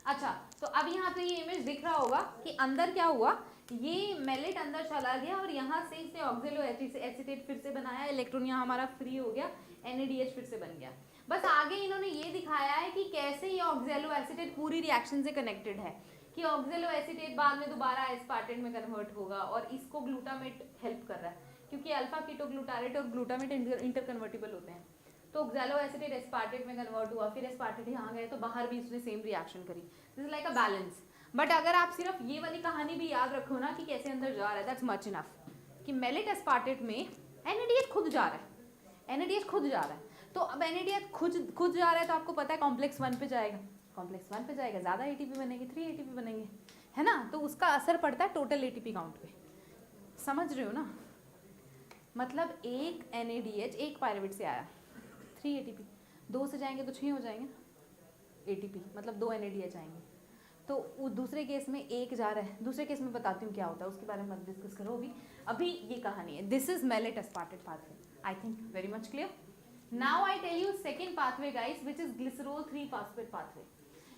Speaker 1: अच्छा, तो अब यहाँ पे ये इमेज दिख रहा होगा कि अंदर क्या हुआ, ये मेलेट अंदर चला गया और यहाँ से इसने ऑक्जेलो एसीटेट फिर से बनाया, इलेक्ट्रॉन यहाँ हमारा फ्री हो गया, NADH फिर से बन गया. बस आगे इन्होंने ये दिखाया है कि कैसे ये ऑक्जेलो एसीटेट पूरी रिएक्शन से कनेक्टेड है, कि ऑक्जेलो एसीटेट बाद में दोबारा एस्पार्टेट में कन्वर्ट होगा, और इसको ग्लूटामेट हेल्प कर रहा है, क्योंकि अल्फा कीटोग्लूटारेट और ग्लूटामेट इंटर कन्वर्टिबल होते हैं. तो ऑक्जेलो एसीटेट एस्पार्टेट में कन्वर्ट हुआ, फिर एस्पार्टेट यहाँ गए, तो बाहर भी उसने सेम रिएक्शन करी. This is like a balance. But अगर आप सिर्फ ये वाली कहानी भी याद रखो ना कि कैसे अंदर जा रहा है, दैट्स मच इनफ. कि मेलेट एस्पार्टेट में NADH खुद जा रहा है, NADH खुद जा रहा है. तो अब NADH खुद जा रहा है, तो आपको पता है कॉम्प्लेक्स 1 पे जाएगा, कॉम्प्लेक्स 1 पे जाएगा, ज़्यादा ATP बनेगी, 3 ATP बनेंगे, है ना. तो उसका असर पड़ता है टोटल ATP काउंट पे. समझ रहे हो ना? मतलब एक NADH एक पायरुवेट से आया, 3 ATP, 2 से जाएंगे तो 6 हो जाएंगे ATP, मतलब 2 NADH आएंगे. तो दूसरे केस में एक जा रहा है, दूसरे केस में बताती हूँ क्या होता है, उसके बारे में मत डिस्कस करो अभी ये कहानी है. This is malate aspartate pathway, I think very much clear. Now I tell you second pathway guys, which is glycerol 3 phosphate pathway.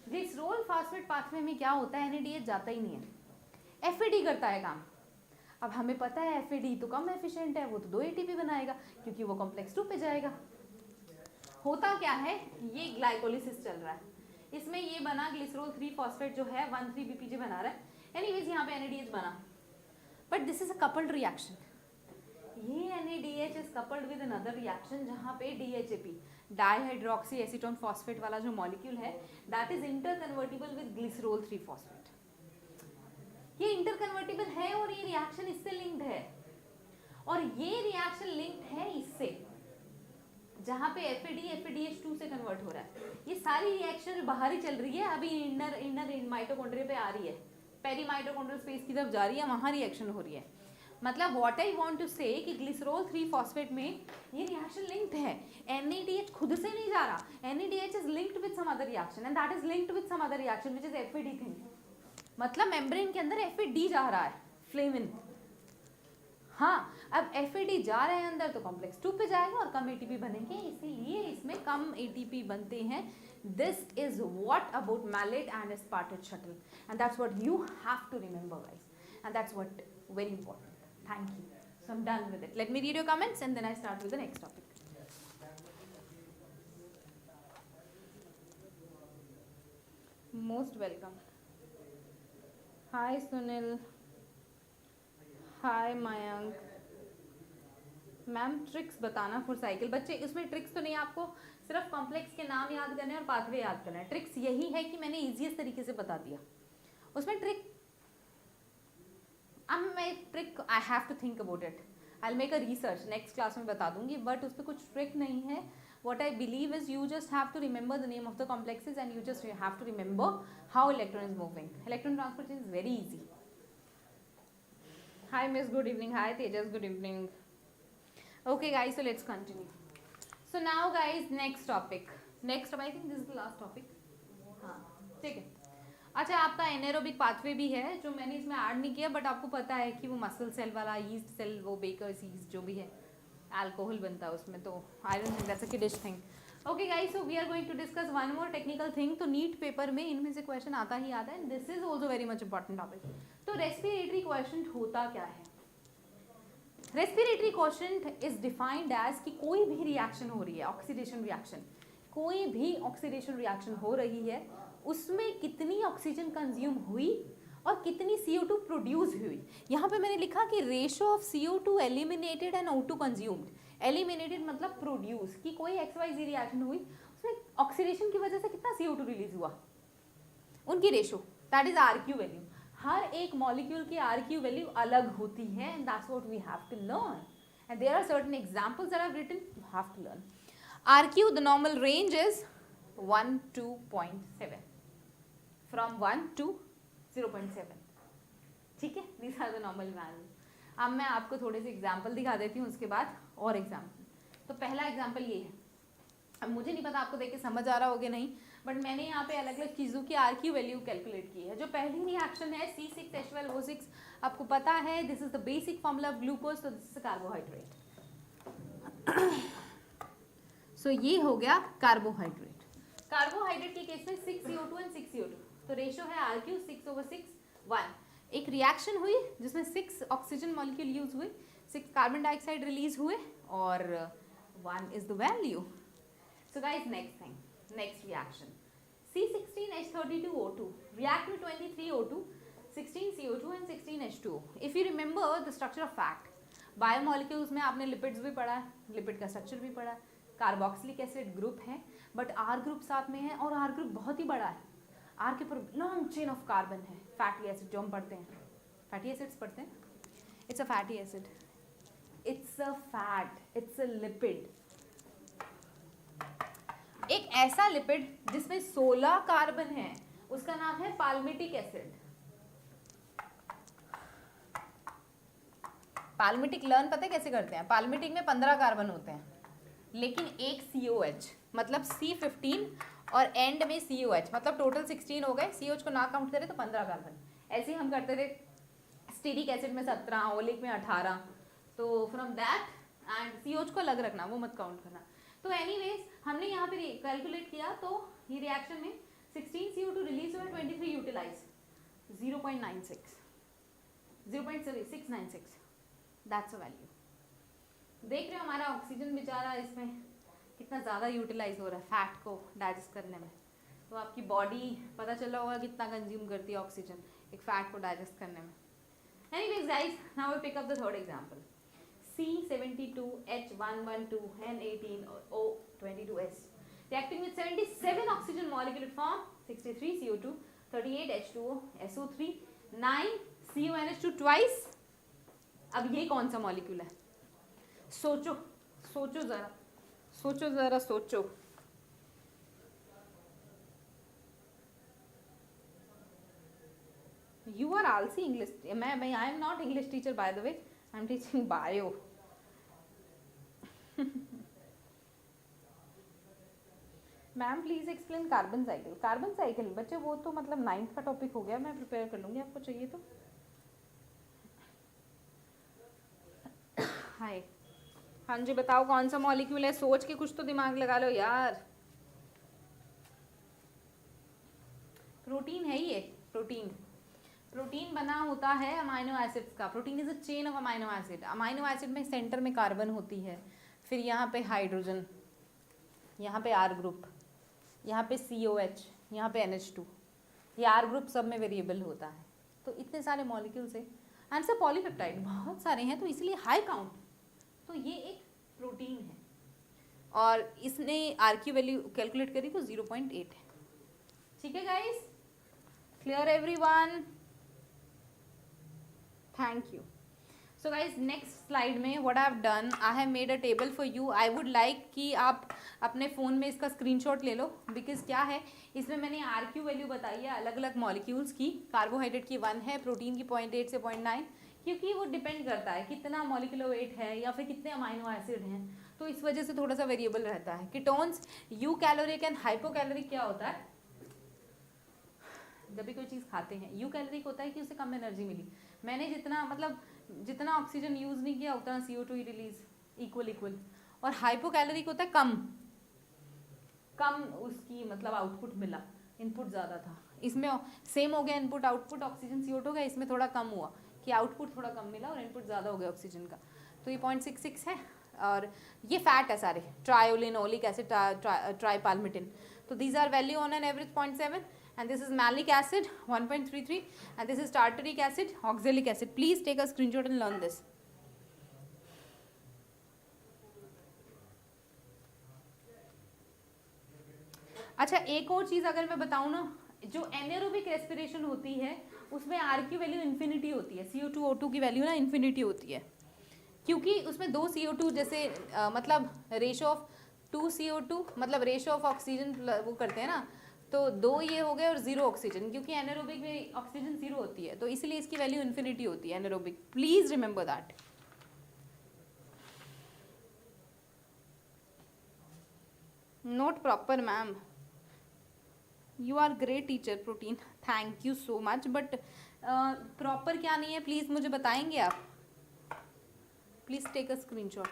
Speaker 1: Glycerol phosphate pathway में क्या होता है, NADH जाता ही नहीं है, FAD करता है काम. अब हमें पता है FAD तो कम एफिशिएंट है, वो तो 2 ATP बनाएगा, क्योंकि वो कॉम्प्लेक्स 2 पे जाएगा. होता क्या है, ये ग्लाइकोलिसिस चल रहा है, इसमें ये बना ग्लिसरोल 3 फॉस्फेट जो है 1,3 BPG बना रहा है. एनीवेज यहाँ पे NADH बना, but this is a coupled reaction. ये NADH is coupled with another reaction, जहाँ पे DHAP डाइहाइड्रोक्सी एसीटोन फॉस्फेट वाला जो मॉलिक्यूल है, that is inter convertible with glycerol 3 phosphate. ये इंटर कन्वर्टिबल है और ये रिएक्शन इससे लिंक्ड है, और ये रिएक्शन लिंक्ड है इससे, जहाँ पे FADH2 से कन्वर्ट हो रहा है. ये सारी रिएक्शन बाहर ही चल रही है, अभी इनर माइटोकॉन्ड्रिया पे आ रही है, पेरी माइटोकॉन्ड्रियल स्पेस की तरफ जा रही है, वहाँ रिएक्शन हो रही है. मतलब what I want to say कि ग्लिसरोल 3 फॉस्फेट में ये रिएक्शन लिंक्ड है. NADH खुद से नहीं जा रहा, NADH is linked with some other reaction, and that is linked with some other reaction which is FAD thing. मतलब मेम्ब्रेन के अंदर FAD जा रहा है, फ्लेविन. हाँ, अब FAD जा रहे हैं अंदर, तो कॉम्प्लेक्स 2 पे जाएगा और कम ATP बनेंगे, इसीलिए इसमें कम ATP बनते हैं. This is what about malate and aspartate shuttle, and that's what you have to remember guys, and that's what very important. Thank you. So I am done with it. Let me read your comments and then I start with the next topic. Most welcome. Hi Sunil, hi Mayank, ma'am tricks बताना for cycle. बच्चे इसमें tricks तो नहीं, आपको सिर्फ complex के नाम याद करने हैं और पाथवे याद करना है। ट्रिक्स यही है कि मैंने इजीएस्ट तरीके से बता दिया। उसमें ट्रिक, अब मैं trick I have to think about it, I will make a research, next class में बता दूंगी, बट उस पर कुछ ट्रिक नहीं है। What I believe is you just have to remember the name of the complexes and you just have to remember how electron is moving. Electron transportation is very easy. Hi Miss, good evening. Hi Tejas, good evening. Okay guys, so let's continue. So now guys, next topic. Next, I think this is the last topic. हाँ ठीक है। अच्छा, आपका anaerobic pathway भी है जो मैंने इसमें ऐड नहीं किया, बट आपको पता है कि वो मसल सेल वाला, यीस्ट सेल, वो बेकर्स यीस्ट जो भी है, अल्कोहल बनता है उसमें, तो I don't think that's a kiddish thing. Okay guys, so we are going to discuss one more technical thing. तो नीट पेपर में इनमें से क्वेश्चन आता ही आता है, and this is also very much important topic. तो रेस्पिरेटरी क्वेश्चन होता क्या है? Respiratory question is defined as कि कोई भी रिएक्शन हो रही है, ऑक्सीडेशन रिएक्शन, कोई भी ऑक्सीडेशन रिएक्शन हो रही है, उसमें कितनी ऑक्सीजन कंज्यूम हुई और कितनी CO2 प्रोड्यूस हुई। यहाँ पे मैंने लिखा कि ratio of CO2 eliminated and O2 consumed. Eliminated मतलब प्रोड्यूस, कि कोई XYZ रिएक्शन हुई, उसमें ऑक्सीडेशन की वजह से कितना CO2 रिलीज हुआ, उनकी ratio, that is RQ value. हर एक मॉलिक्यूल की RQ वैल्यू अलग होती है, and that's what we have to learn, and there are certain examples that I have written, you have to learn. RQ, the normal range is 1 to 0.7, from 1 to 0.7, ठीक है, these are the normal values। अब मैं आपको थोड़े से example दिखा देती हूँ, उसके बाद और एग्जाम्पल। तो पहला एग्जाम्पल ये है, अब मुझे नहीं पता आपको देख के समझ आ रहा होगा नहीं, बट मैंने यहाँ पे अलग अलग चीज़ों की RQ वैल्यू कैलकुलेट की है। जो पहली रिएक्शन है C6H12O6, आपको पता है this is the basic formula of glucose, तो दिस इज कार्बोहाइड्रेट। सो ये हो गया कार्बोहाइड्रेट। कार्बोहाइड्रेट के केस में 6CO2 एंड 6CO2, तो रेशो है RQ 6/6 1। एक रिएक्शन हुई जिसमें 6 ऑक्सीजन मॉलिक्यूल यूज हुए, 6 कार्बन डाइऑक्साइड रिलीज हुए, और 1 is the value. So guys, next thing, next reaction C16H32O2 react with 23O2, 16CO2 and 16H2O। If you remember the structure of fat, biomolecules में आपने lipids भी पढ़ा है, lipid का structure भी पढ़ा है, कार्बोक्सिलिक एसिड ग्रुप है, बट R ग्रुप साथ में है, और R ग्रुप बहुत ही बड़ा है, R के ऊपर लॉन्ग चेन ऑफ कार्बन है। फैटी एसिड जो हम पढ़ते हैं, फैटी एसिड्स पढ़ते हैं, it's a fatty acid, it's a fat, it's a lipid. एक ऐसा लिपिड जिसमें 16 कार्बन है, उसका नाम है पाल्मिटिक एसिड। पाल्मिटिक लर्न पता है कैसे करते हैं? पाल्मिटिक में 15 कार्बन होते हैं, लेकिन एक COH, मतलब C15 और एंड में COH, मतलब टोटल 16 हो गए। COH को ना काउंट करें तो 15 कार्बन। ऐसे ही हम करते थे स्टीरिक एसिड में 17, ओलिक में 18, तो फ्रॉम दैट, एंड COH को अलग रखना, वो मत काउंट करना। तो एनीवेज हमने यहाँ पे कैलकुलेट किया, तो ये रिएक्शन में 16 CO2 रिलीज हुआ, 23 यूटिलाइज, 0.696, दैट्स अ वैल्यू। देख रहे हो हमारा ऑक्सीजन बेचारा इसमें कितना ज़्यादा यूटिलाइज हो रहा है फैट को डाइजेस्ट करने में। तो आपकी बॉडी पता चला होगा कितना कंज्यूम करती है ऑक्सीजन एक फैट को डाइजेस्ट करने में। Anyways guys, now we pick up the third example, C72H1122N18O22S reacting with 77 oxygen molecule form 63 CO2, 38 H2O, SO3, 9 CONH2 twice। अब ये कौन सा मॉलिक्यूल है? सोचो सोचो जरा, सोचो जरा, सोचो। You are also English, I am not English teacher by the way, I am teaching bio। Ma'am please explain carbon cycle. Carbon cycle बच्चे वो तो मतलब 9th का टॉपिक हो गया, मैं प्रिपेयर कर लूँगी, आपको चाहिए तो। हाय, हाँ जी बताओ कौन सा मॉलिक्यूल है? सोच के कुछ तो दिमाग लगा लो यार। प्रोटीन है ये, प्रोटीन। प्रोटीन बना होता है अमाइनो एसिड्स का। Protein is a chain of amino acid. Amino acid में सेंटर में कार्बन होती है, फिर यहाँ पे हाइड्रोजन, यहाँ पे R ग्रुप, यहाँ पे COH, यहाँ पे NH2। ये R ग्रुप सब में वेरिएबल होता है। तो इतने सारे मॉलिक्यूल्स है, एंड से पॉलीपेप्टाइड बहुत सारे हैं, तो इसलिए हाई काउंट तो ये एक प्रोटीन है और इसने RQ वैल्यू कैलकुलेट करी तो 0.8 है. ठीक है guys, clear everyone, thank you. So guys next slide में what I have done, I have made a table for you. I would like कि आप अपने फ़ोन में इसका स्क्रीनशॉट ले लो, बिकॉज क्या है इसमें मैंने RQ वैल्यू बताई है अलग अलग मॉलिक्यूल्स की. कार्बोहाइड्रेट की 1 है, प्रोटीन की 0.8 से 0.9, क्योंकि वो डिपेंड करता है कितना मॉलिक्यूलर वेट है या फिर कितने अमाइनो एसिड हैं, तो इस वजह से थोड़ा सा वेरिएबल रहता है. Ketones, you caloric and hypocaloric क्या होता है, जब भी कोई चीज़ खाते हैं यू कैलोरिक होता है कि उसे कम एनर्जी मिली, मैंने जितना मतलब जितना ऑक्सीजन यूज़ नहीं किया उतना CO2 ही रिलीज, इक्वल. और हाइपोकैलोरिक होता है कम उसकी मतलब आउटपुट मिला, इनपुट ज़्यादा था. इसमें सेम हो गया इनपुट आउटपुट, ऑक्सीजन CO2 का, इसमें थोड़ा कम हुआ कि आउटपुट थोड़ा कम मिला और इनपुट ज़्यादा हो गया ऑक्सीजन का, तो ये 0.66 है. और ये फैट है सारे, ट्रायोलिनोलिक एसिड, ट्राइपाल्मिटिन, तो these are value on an average 0.7. And this is malic acid 1.33 and this is tartaric acid, oxalic acid. Please take a screenshot and learn this. अच्छा, एक और चीज़ अगर मैं बताऊँ ना, जो एनारोबिक रेस्पिरेशन होती है उसमें RQ वैल्यू इन्फिनिटी होती है, CO2 O2 की वैल्यू ना इन्फिनिटी होती है, क्योंकि उसमें 2 CO2 जैसे मतलब रेशो ऑफ 2 CO2 मतलब रेशो ऑफ ऑक्सीजन वो करते हैं ना, तो 2 ये हो गए और 0 ऑक्सीजन, क्योंकि एनारोबिक में ऑक्सीजन 0 होती है, तो इसलिए इसकी वैल्यू इन्फिनिटी होती है anaerobic. Please remember that. Note proper ma'am, you are great teacher protein, thank you so much, but proper क्या नहीं है प्लीज मुझे बताएंगे आप. Please take a screenshot.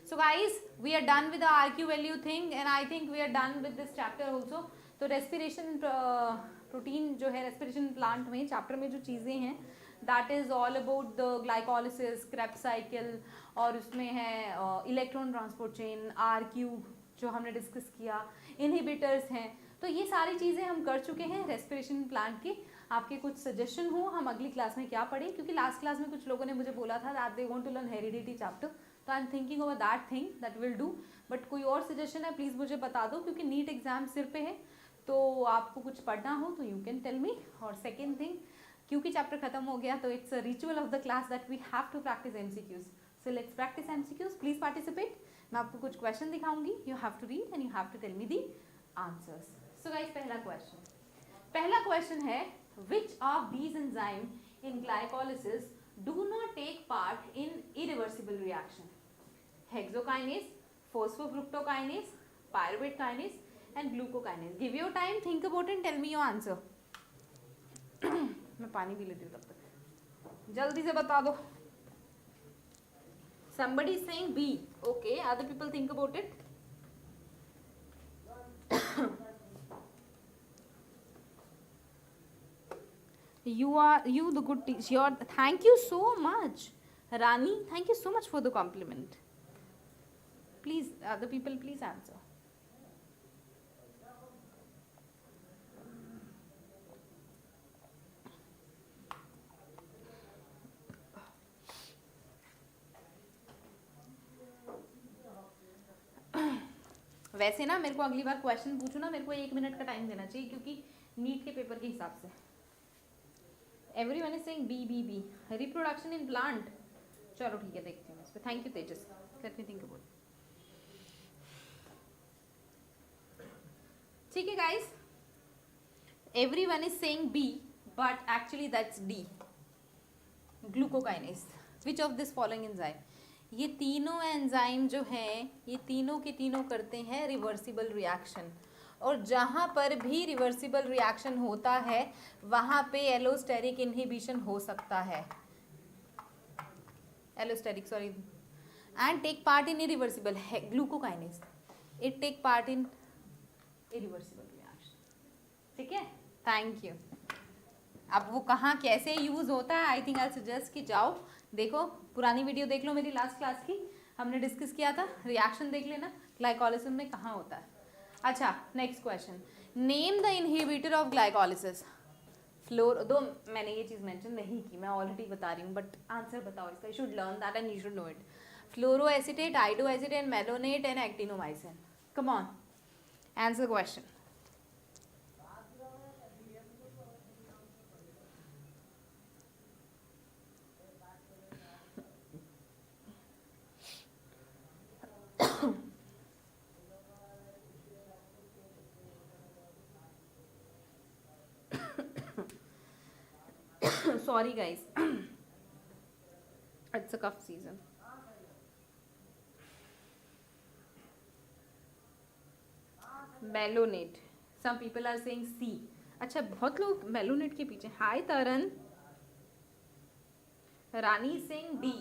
Speaker 1: So guys we are done with the RQ value thing and I think we are done with this chapter also. तो respiration protein जो है respiration plant में चैप्टर में जो चीज़ें हैं that is all about the glycolysis, Krebs cycle, और उसमें है इलेक्ट्रॉन ट्रांसपोर्ट चेन, RQ जो हमने डिस्कस किया, इनहिबिटर्स हैं. तो ये सारी चीज़ें हम कर चुके हैं रेस्पिरेशन प्लांट की. आपके कुछ सजेशन हो हम अगली क्लास में क्या पढ़ें, क्योंकि लास्ट क्लास में कुछ लोगों ने मुझे बोला था that they want to learn heredity chapter, तो I am thinking over that thing that will do. But कोई और सजेशन है प्लीज़ मुझे बता दो, क्योंकि नीट एग्जाम सिर पे है, तो आपको कुछ पढ़ना हो तो यू कैन टेल मी. और सेकेंड थिंग, क्योंकि चैप्टर खत्म हो गया तो it's a ritual of the class that we have to practice MCQs. So let's practice MCQs. Please participate. मैं आपको कुछ क्वेश्चन दिखाऊंगी, you have to read and you have to tell me the answers. So guys पहला question है, which of these enzyme in glycolysis do not take part in irreversible reaction? Hexokinase, phosphofructokinase, pyruvate kinase and glucokinase. Give your time, think about it and tell me your answer. मैं पानी P लेती हूँ तब तक, जल्दी से बता दो. Somebody is saying B. Okay, other people think about it. You the good teacher. Thank you so much, Rani. Thank you so much for the compliment. Please, other people, please answer. वैसे ना मेरे को अगली बार question पूछो ना, मेरे को 1 minute का टाइम देना चाहिए, क्योंकि नीट के पेपर के हिसाब से. Everyone is saying B. Reproduction in plant. चलो ठीक है, देखती हूँ इस पे. Thank you Tejas. Let me think about it. ठीक है guys. Everyone is saying B, but actually that's D. Glucokinase. Which of this following enzyme? ये तीनों एंजाइम जो हैं ये तीनों के तीनों करते हैं रिवर्सिबल रिएक्शन, और जहाँ पर भी रिवर्सिबल रिएक्शन होता है वहाँ पे एलोस्टेरिक इनहिबिशन हो सकता है. Allosteric sorry, and take part in irreversible है glucokinase. It take part in irreversible reaction. ठीक है, थैंक यू. अब वो कहाँ कैसे यूज होता है, आई थिंक आई सजेस्ट कि जाओ देखो, पुरानी वीडियो देख लो मेरी लास्ट क्लास की, हमने डिस्कस किया था, रिएक्शन देख लेना ग्लाइकोलिसिस में कहाँ होता है. अच्छा, next question, name the inhibitor of glycolysis. Floor, दो मैंने ये चीज़ मेंशन नहीं की, मैं ऑलरेडी बता रही हूँ, बट आंसर बताओ इसका. You should learn that and you should know it. Fluoroacetate, iodoacetate, malonate and actinomycin. Come on, answer the question. Sorry guys, it's a cough season. Malonate, some people are saying C. अच्छा, बहुत लोग malonate के पीछे. Hi Taran. Rani Singh D.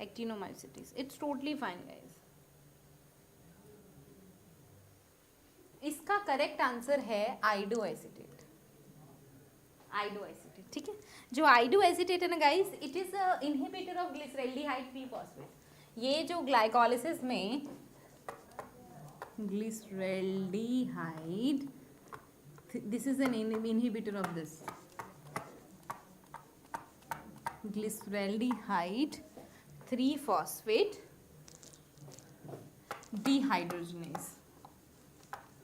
Speaker 1: Actinomycetes. It's totally fine guys. इसका correct answer है iodoacetate. Iodoacetate, ठीक है. जो आइडोएसिटेट है ना guys, it is inhibitor of glyceraldehyde three phosphate. ये जो ग्लाइकोलिसिस में glyceraldehyde, this is an inhibitor of this glyceraldehyde 3-phosphate dehydrogenase.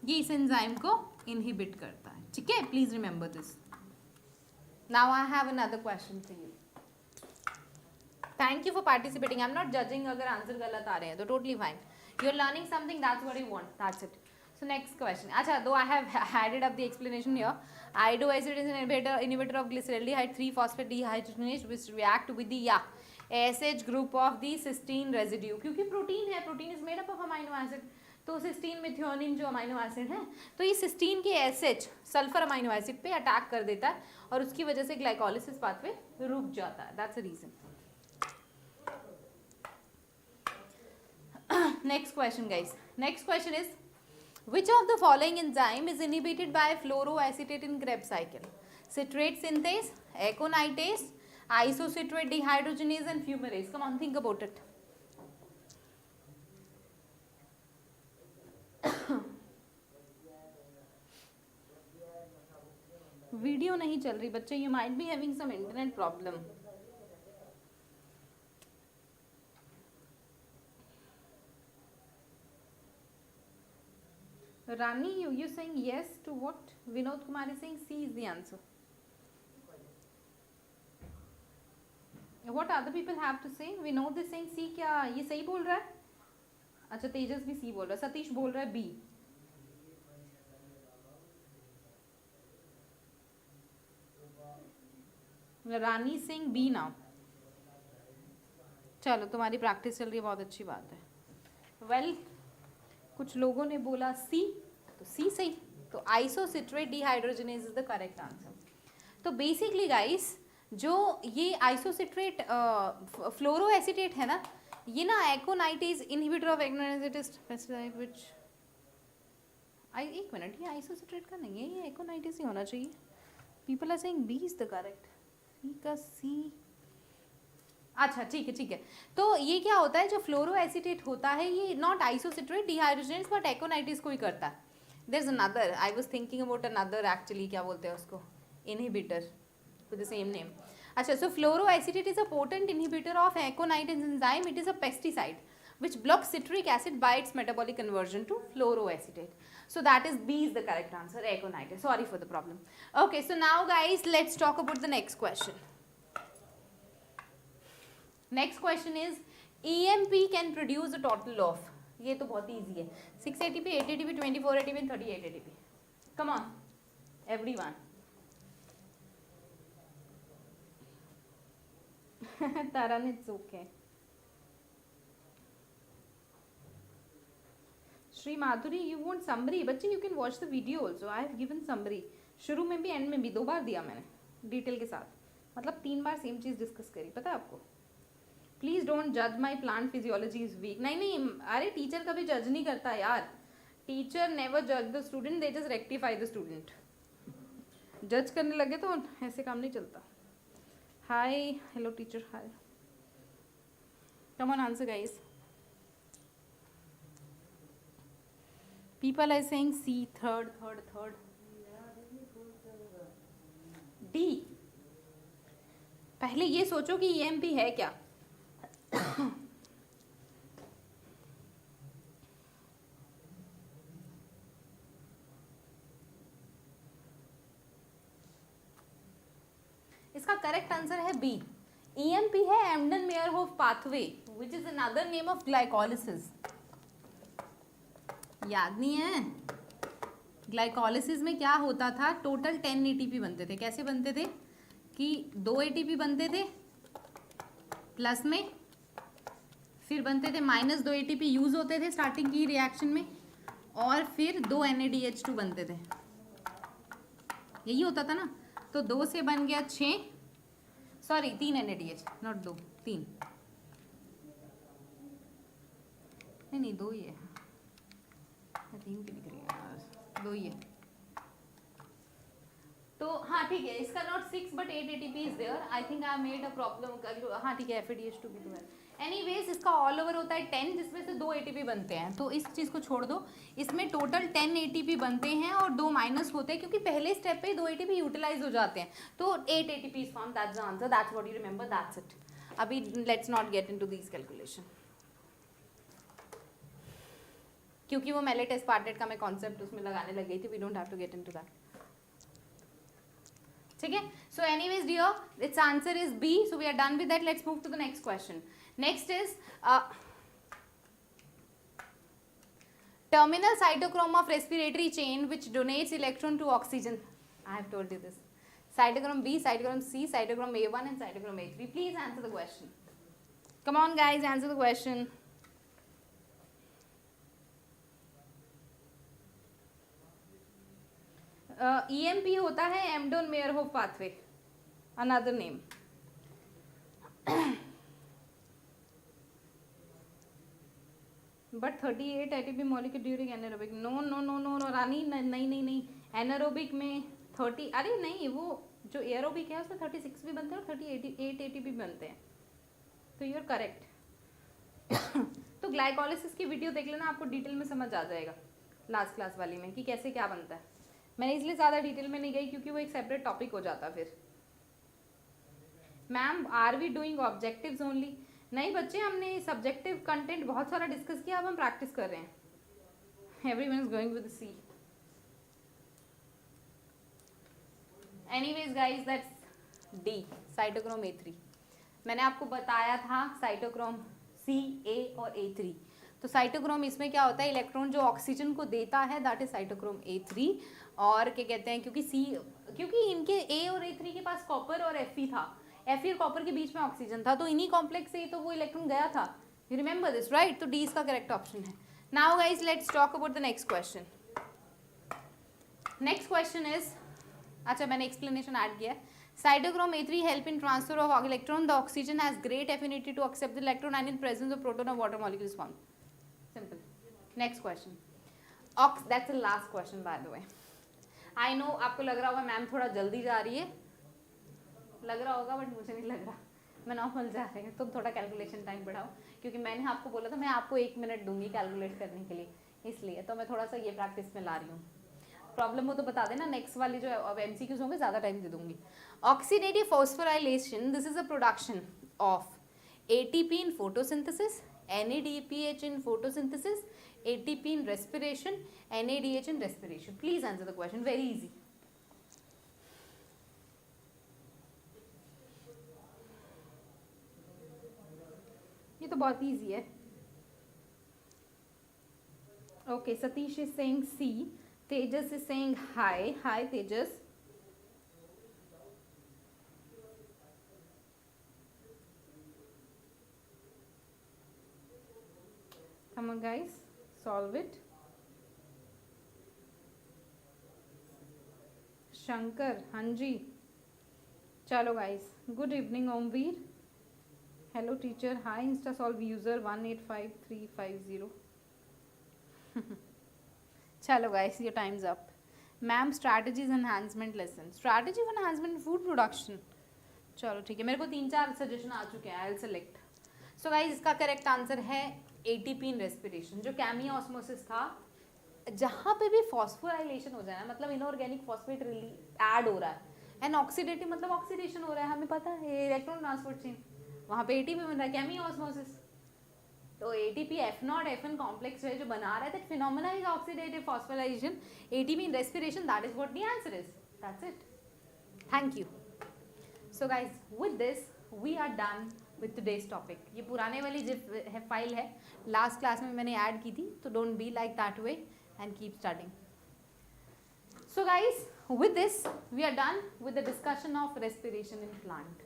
Speaker 1: ये इस एंजाइम को इनहिबिट करता है, ठीक है. Please remember this. Now I have another question for you. Thank you for participating. I am not judging अगर answer गलत आ रहे हैं तो totally fine. You are learning something, that's what you want, that's it. So next question. Acha, though I have added up the explanation here. Iodoacetate is an inhibitor of glyceraldehyde 3-phosphate dehydrogenase which react with the SH group of the cysteine residue. क्योंकि protein है, protein is made up of amino acid. तो cysteine methionine जो amino acid है, तो ये cysteine के SH sulphur amino acid पे attack कर देता है और उसकी वजह से ग्लाइकोलिसिस पाथवे रुक जाता है. That's the reason. Next question guys. Next question is, which of the following enzyme is inhibited by fluoroacetate in Krebs cycle? Citrate synthase, aconitase, isocitrate dehydrogenase and fumarase. Come on, think about it. Video नहीं चल रही बच्चे. You might be having some internet problem. Rani, you're saying yes to what? Vinod Kumar is saying C is the answer. What other people have to say? Vinod is saying C. क्या ये सही बोल रहा है? अच्छा, तेजस भी C बोल रहा है. सतीश बोल रहा है B. रानी सिंह B नाउ. चलो, तुम्हारी प्रैक्टिस चल रही है, बहुत अच्छी बात है. वेल, कुछ लोगों ने बोला सी, तो सी सही. तो isocitrate dehydrogenase is the correct answer. तो बेसिकली गाइस, जो ये आइसोसिट्रेट फ्लोरोएसिटेट है ना, ये ना aconitase inhibitor of aconitase which एक मिनट, ये आइसोसिट्रेट का नहीं है, ये एकोनाइटेज ही होना चाहिए. People are saying B is the correct. C का सी. अच्छा, ठीक है, ठीक है. तो ये क्या होता है, जो फ्लोरोएसिटेट होता है, ये not isocitrate dehydrogenase but aconitase को ही करता है. There is another, I was thinking about another actually, क्या बोलते हैं उसको, inhibitor with the same name. अच्छा, so fluoroacetate is a potent inhibitor of aconitase enzyme. It is a pesticide which blocks citric acid by its metabolic conversion to fluoroacetate. So that is B is the correct answer, aconitis. Sorry for the problem. Okay, so now guys, let's talk about the next question. Next question is, EMP can produce a total of, ये तो बहुत easy है, 6 ATP, 8 ATP, 24 ATP and 38 ATP. Come on, everyone. Taran, it's okay. Shri Madhuri, you want summary? बच्चे, you can watch the video also. I have given summary, शुरू में भी and में भी 2 बार दिया मैंने डिटेल के साथ. मतलब 3 बार सेम चीज़ डिस्कस करी, पता है आपको. प्लीज डोंट जज my plant physiology is weak. नहीं नहीं, अरे टीचर कभी जज नहीं करता यार. टीचर नेवर जज the student, they just rectify the student. जज करने लगे तो ऐसे काम नहीं चलता. Hi, hello teacher, hi. Come on, answer guys. People are saying C, third. D. पहले ये सोचो कि EMP है क्या. इसका करेक्ट आंसर है बी। ईएमपी है Embden Meyerhof pathway which is another name of glycolysis. याद नहीं है? ग्लाइकोलिसिस में क्या होता था, टोटल 10 एटीपी बनते थे। कैसे बनते थे कि 2 एटीपी बनते थे प्लस में, फिर बनते थे -2 एटीपी यूज होते थे स्टार्टिंग की रिएक्शन में, और फिर 2 NADH2 बनते थे। यही होता था ना। तो 2 से बन गया 6, सॉरी 3 NADH, नॉट 2, 3 नहीं 2 ही है, 3 की दिख रही है यार, 2 ही है। तो हाँ ठीक है, इसका not 6 but 8 ATP is there. I think I made a problem. हाँ ठीक है, FADH2 भी तो है। एनीवेज इसका ऑल ओवर होता है 10, जिसमें से 2 ATP बनते हैं। तो इस चीज़ को छोड़ दो, इसमें टोटल 10 ATP बनते हैं और 2 माइनस होते हैं, क्योंकि पहले स्टेप पे 2 ATP यूटिलाइज हो जाते हैं। तो 8 ATP is form, that's the answer, that's what you remember, that's it. अभी let's not get into this calculation, क्योंकि वो मेलेट एस्पार्टेट का मैं कॉन्सेप्ट उसमें लगाने लग गई थी। We don't have to get into that. ठीक है, so anyways dear it's answer is B, so we are done with that. Let's move to the next question. Next is terminal cytochrome of respiratory chain which donates electron to oxygen. I have told you this. Cytochrome B, cytochrome C, cytochrome A1 and cytochrome A3. Please answer the question. Come on guys, answer the question. EMP होता है Embden Meyerhof pathway, another name. But 38 ATP molecule during anaerobic. No no no no no Rani, नहीं नहीं नहीं, anaerobic में 30, अरे नहीं, वो जो एरोबिक है उसमें 36 भी बनते हैं और 38 ATP बनते हैं। तो यू आर करेक्ट। तो ग्लाइकोलिसिस की वीडियो देख लेना, आपको डिटेल में समझ आ जाएगा लास्ट क्लास वाली में कि कैसे क्या बनता है। मैंने इसलिए ज़्यादा डिटेल में नहीं गई क्योंकि वो एक सेपरेट टॉपिक हो जाता फिर। Ma'am are we doing objectives only? नहीं बच्चे, हमने सब्जेक्टिव कंटेंट बहुत सारा डिस्कस किया, अब हम प्रैक्टिस कर रहे हैं। Everyone is going with C. Anyways guys, that's D, cytochrome A3। मैंने आपको बताया था साइटोक्रोम C, A और A3। तो साइटोक्रोम इसमें क्या होता है, इलेक्ट्रॉन जो ऑक्सीजन को देता है, दैट इज साइटोक्रोम A3। और क्या कहते हैं, क्योंकि इनके A और A3 के पास कॉपर और Fe था, Fe और कॉपर के बीच में ऑक्सीजन था, तो इन्हीं कॉम्प्लेक्स से ही तो वो इलेक्ट्रॉन गया था। You remember this right? तो डी इसका करेक्ट ऑप्शन है। Now guys let's talk about the next question. Next question is, अच्छा मैंने एक्सप्लेनेशन ऐड किया है। Cytochrome A3 help in transfer of electron. The oxygen has great affinity to accept the electron and in presence of proton of water molecule is formed. Simple. Next question. That's the last question by the way. I know आपको लग रहा होगा ma'am थोड़ा जल्दी जा रही है, लग रहा होगा, बट मुझे नहीं लग रहा, मैं नॉर्मल जा रही हूँ। तुम थोड़ा कैलकुलेशन टाइम बढ़ाओ, क्योंकि मैंने आपको बोला था मैं आपको 1 मिनट दूंगी कैलकुलेट करने के लिए, इसलिए तो मैं थोड़ा सा ये प्रैक्टिस में ला रही हूँ। प्रॉब्लम हो तो बता देना, नेक्स्ट वाली जो MCQs होंगे ज़्यादा टाइम दे दूंगी। Oxidative phosphorylation, this is a production of ATP in photosynthesis, NADPH in photosynthesis, ATP in respiration, NADH in respiration. Please answer the question, very easy. ये तो बहुत easy है। Okay, Satish is saying C. Tejas is saying hi. Hi Tejas. Come on guys, solve it. Shankar, हाँ जी, चलो guys, good evening Omveer, hello teacher, hi Insta Solve user 185350। चलो guys, your time's up. Ma'am strategies enhancement lesson, strategy of enhancement food production, चलो ठीक है, मेरे को 3-4 suggestion आ चुके हैं, I will select. So guys इसका करेक्ट आंसर है ATP इन रेस्पिरेशन। जो कैमी ऑस्मोसिस था, जहाँ पे भी फॉस्फोराइलेशन हो जाए, मतलब इनऑर्गेनिक फॉस्फेट ऐड हो रहा है, एंड ऑक्सीडेटिव मतलब ऑक्सीडेशन हो रहा है, हमें पता है इलेक्ट्रॉन ट्रांसपोर्ट चेन, वहाँ पे एटीपी बन रहा है, केमी ऑस्मोसिस। तो एटीपी F0 F1 कॉम्प्लेक्स है जो बना रहा है, that phenomena is oxidative phosphorylation, ATP in respiration, that is what the answer is. That's it, thank you. So guys with this we are done with today's topic. ये पुराने वाली zip है file है, लास्ट क्लास में मैंने add की थी, तो don't be like that way and keep studying. So guys with this we are done with the discussion of respiration in plant.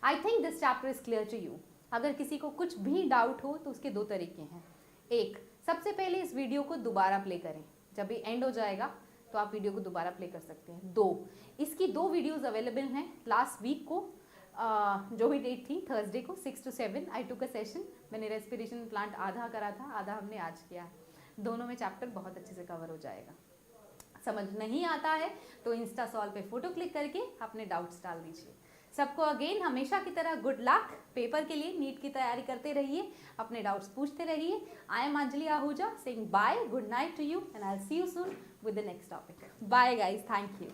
Speaker 1: I think this chapter is clear to you. अगर किसी को कुछ भी doubt हो तो उसके दो तरीके हैं। एक, सबसे पहले इस वीडियो को दोबारा प्ले करें, जब ये एंड हो जाएगा तो आप वीडियो को दोबारा प्ले कर सकते हैं। दो, इसकी दो वीडियोस अवेलेबल हैं। लास्ट वीक को जो भी डेट थी थर्सडे को 6 to 7 I took a session, मैंने रेस्पिरेशन प्लांट आधा करा था, आधा हमने आज किया। दोनों में चैप्टर बहुत अच्छे से कवर हो जाएगा। समझ नहीं आता है तो इंस्टा सॉल्व पे फोटो क्लिक करके अपने डाउट्स डाल दीजिए। सबको अगेन हमेशा की तरह गुड लक, पेपर के लिए नीट की तैयारी करते रहिए, अपने डाउट्स पूछते रहिए। I am Anjali Ahuja saying bye, good night to you and I will see you soon with the next topic. Bye guys, thank you.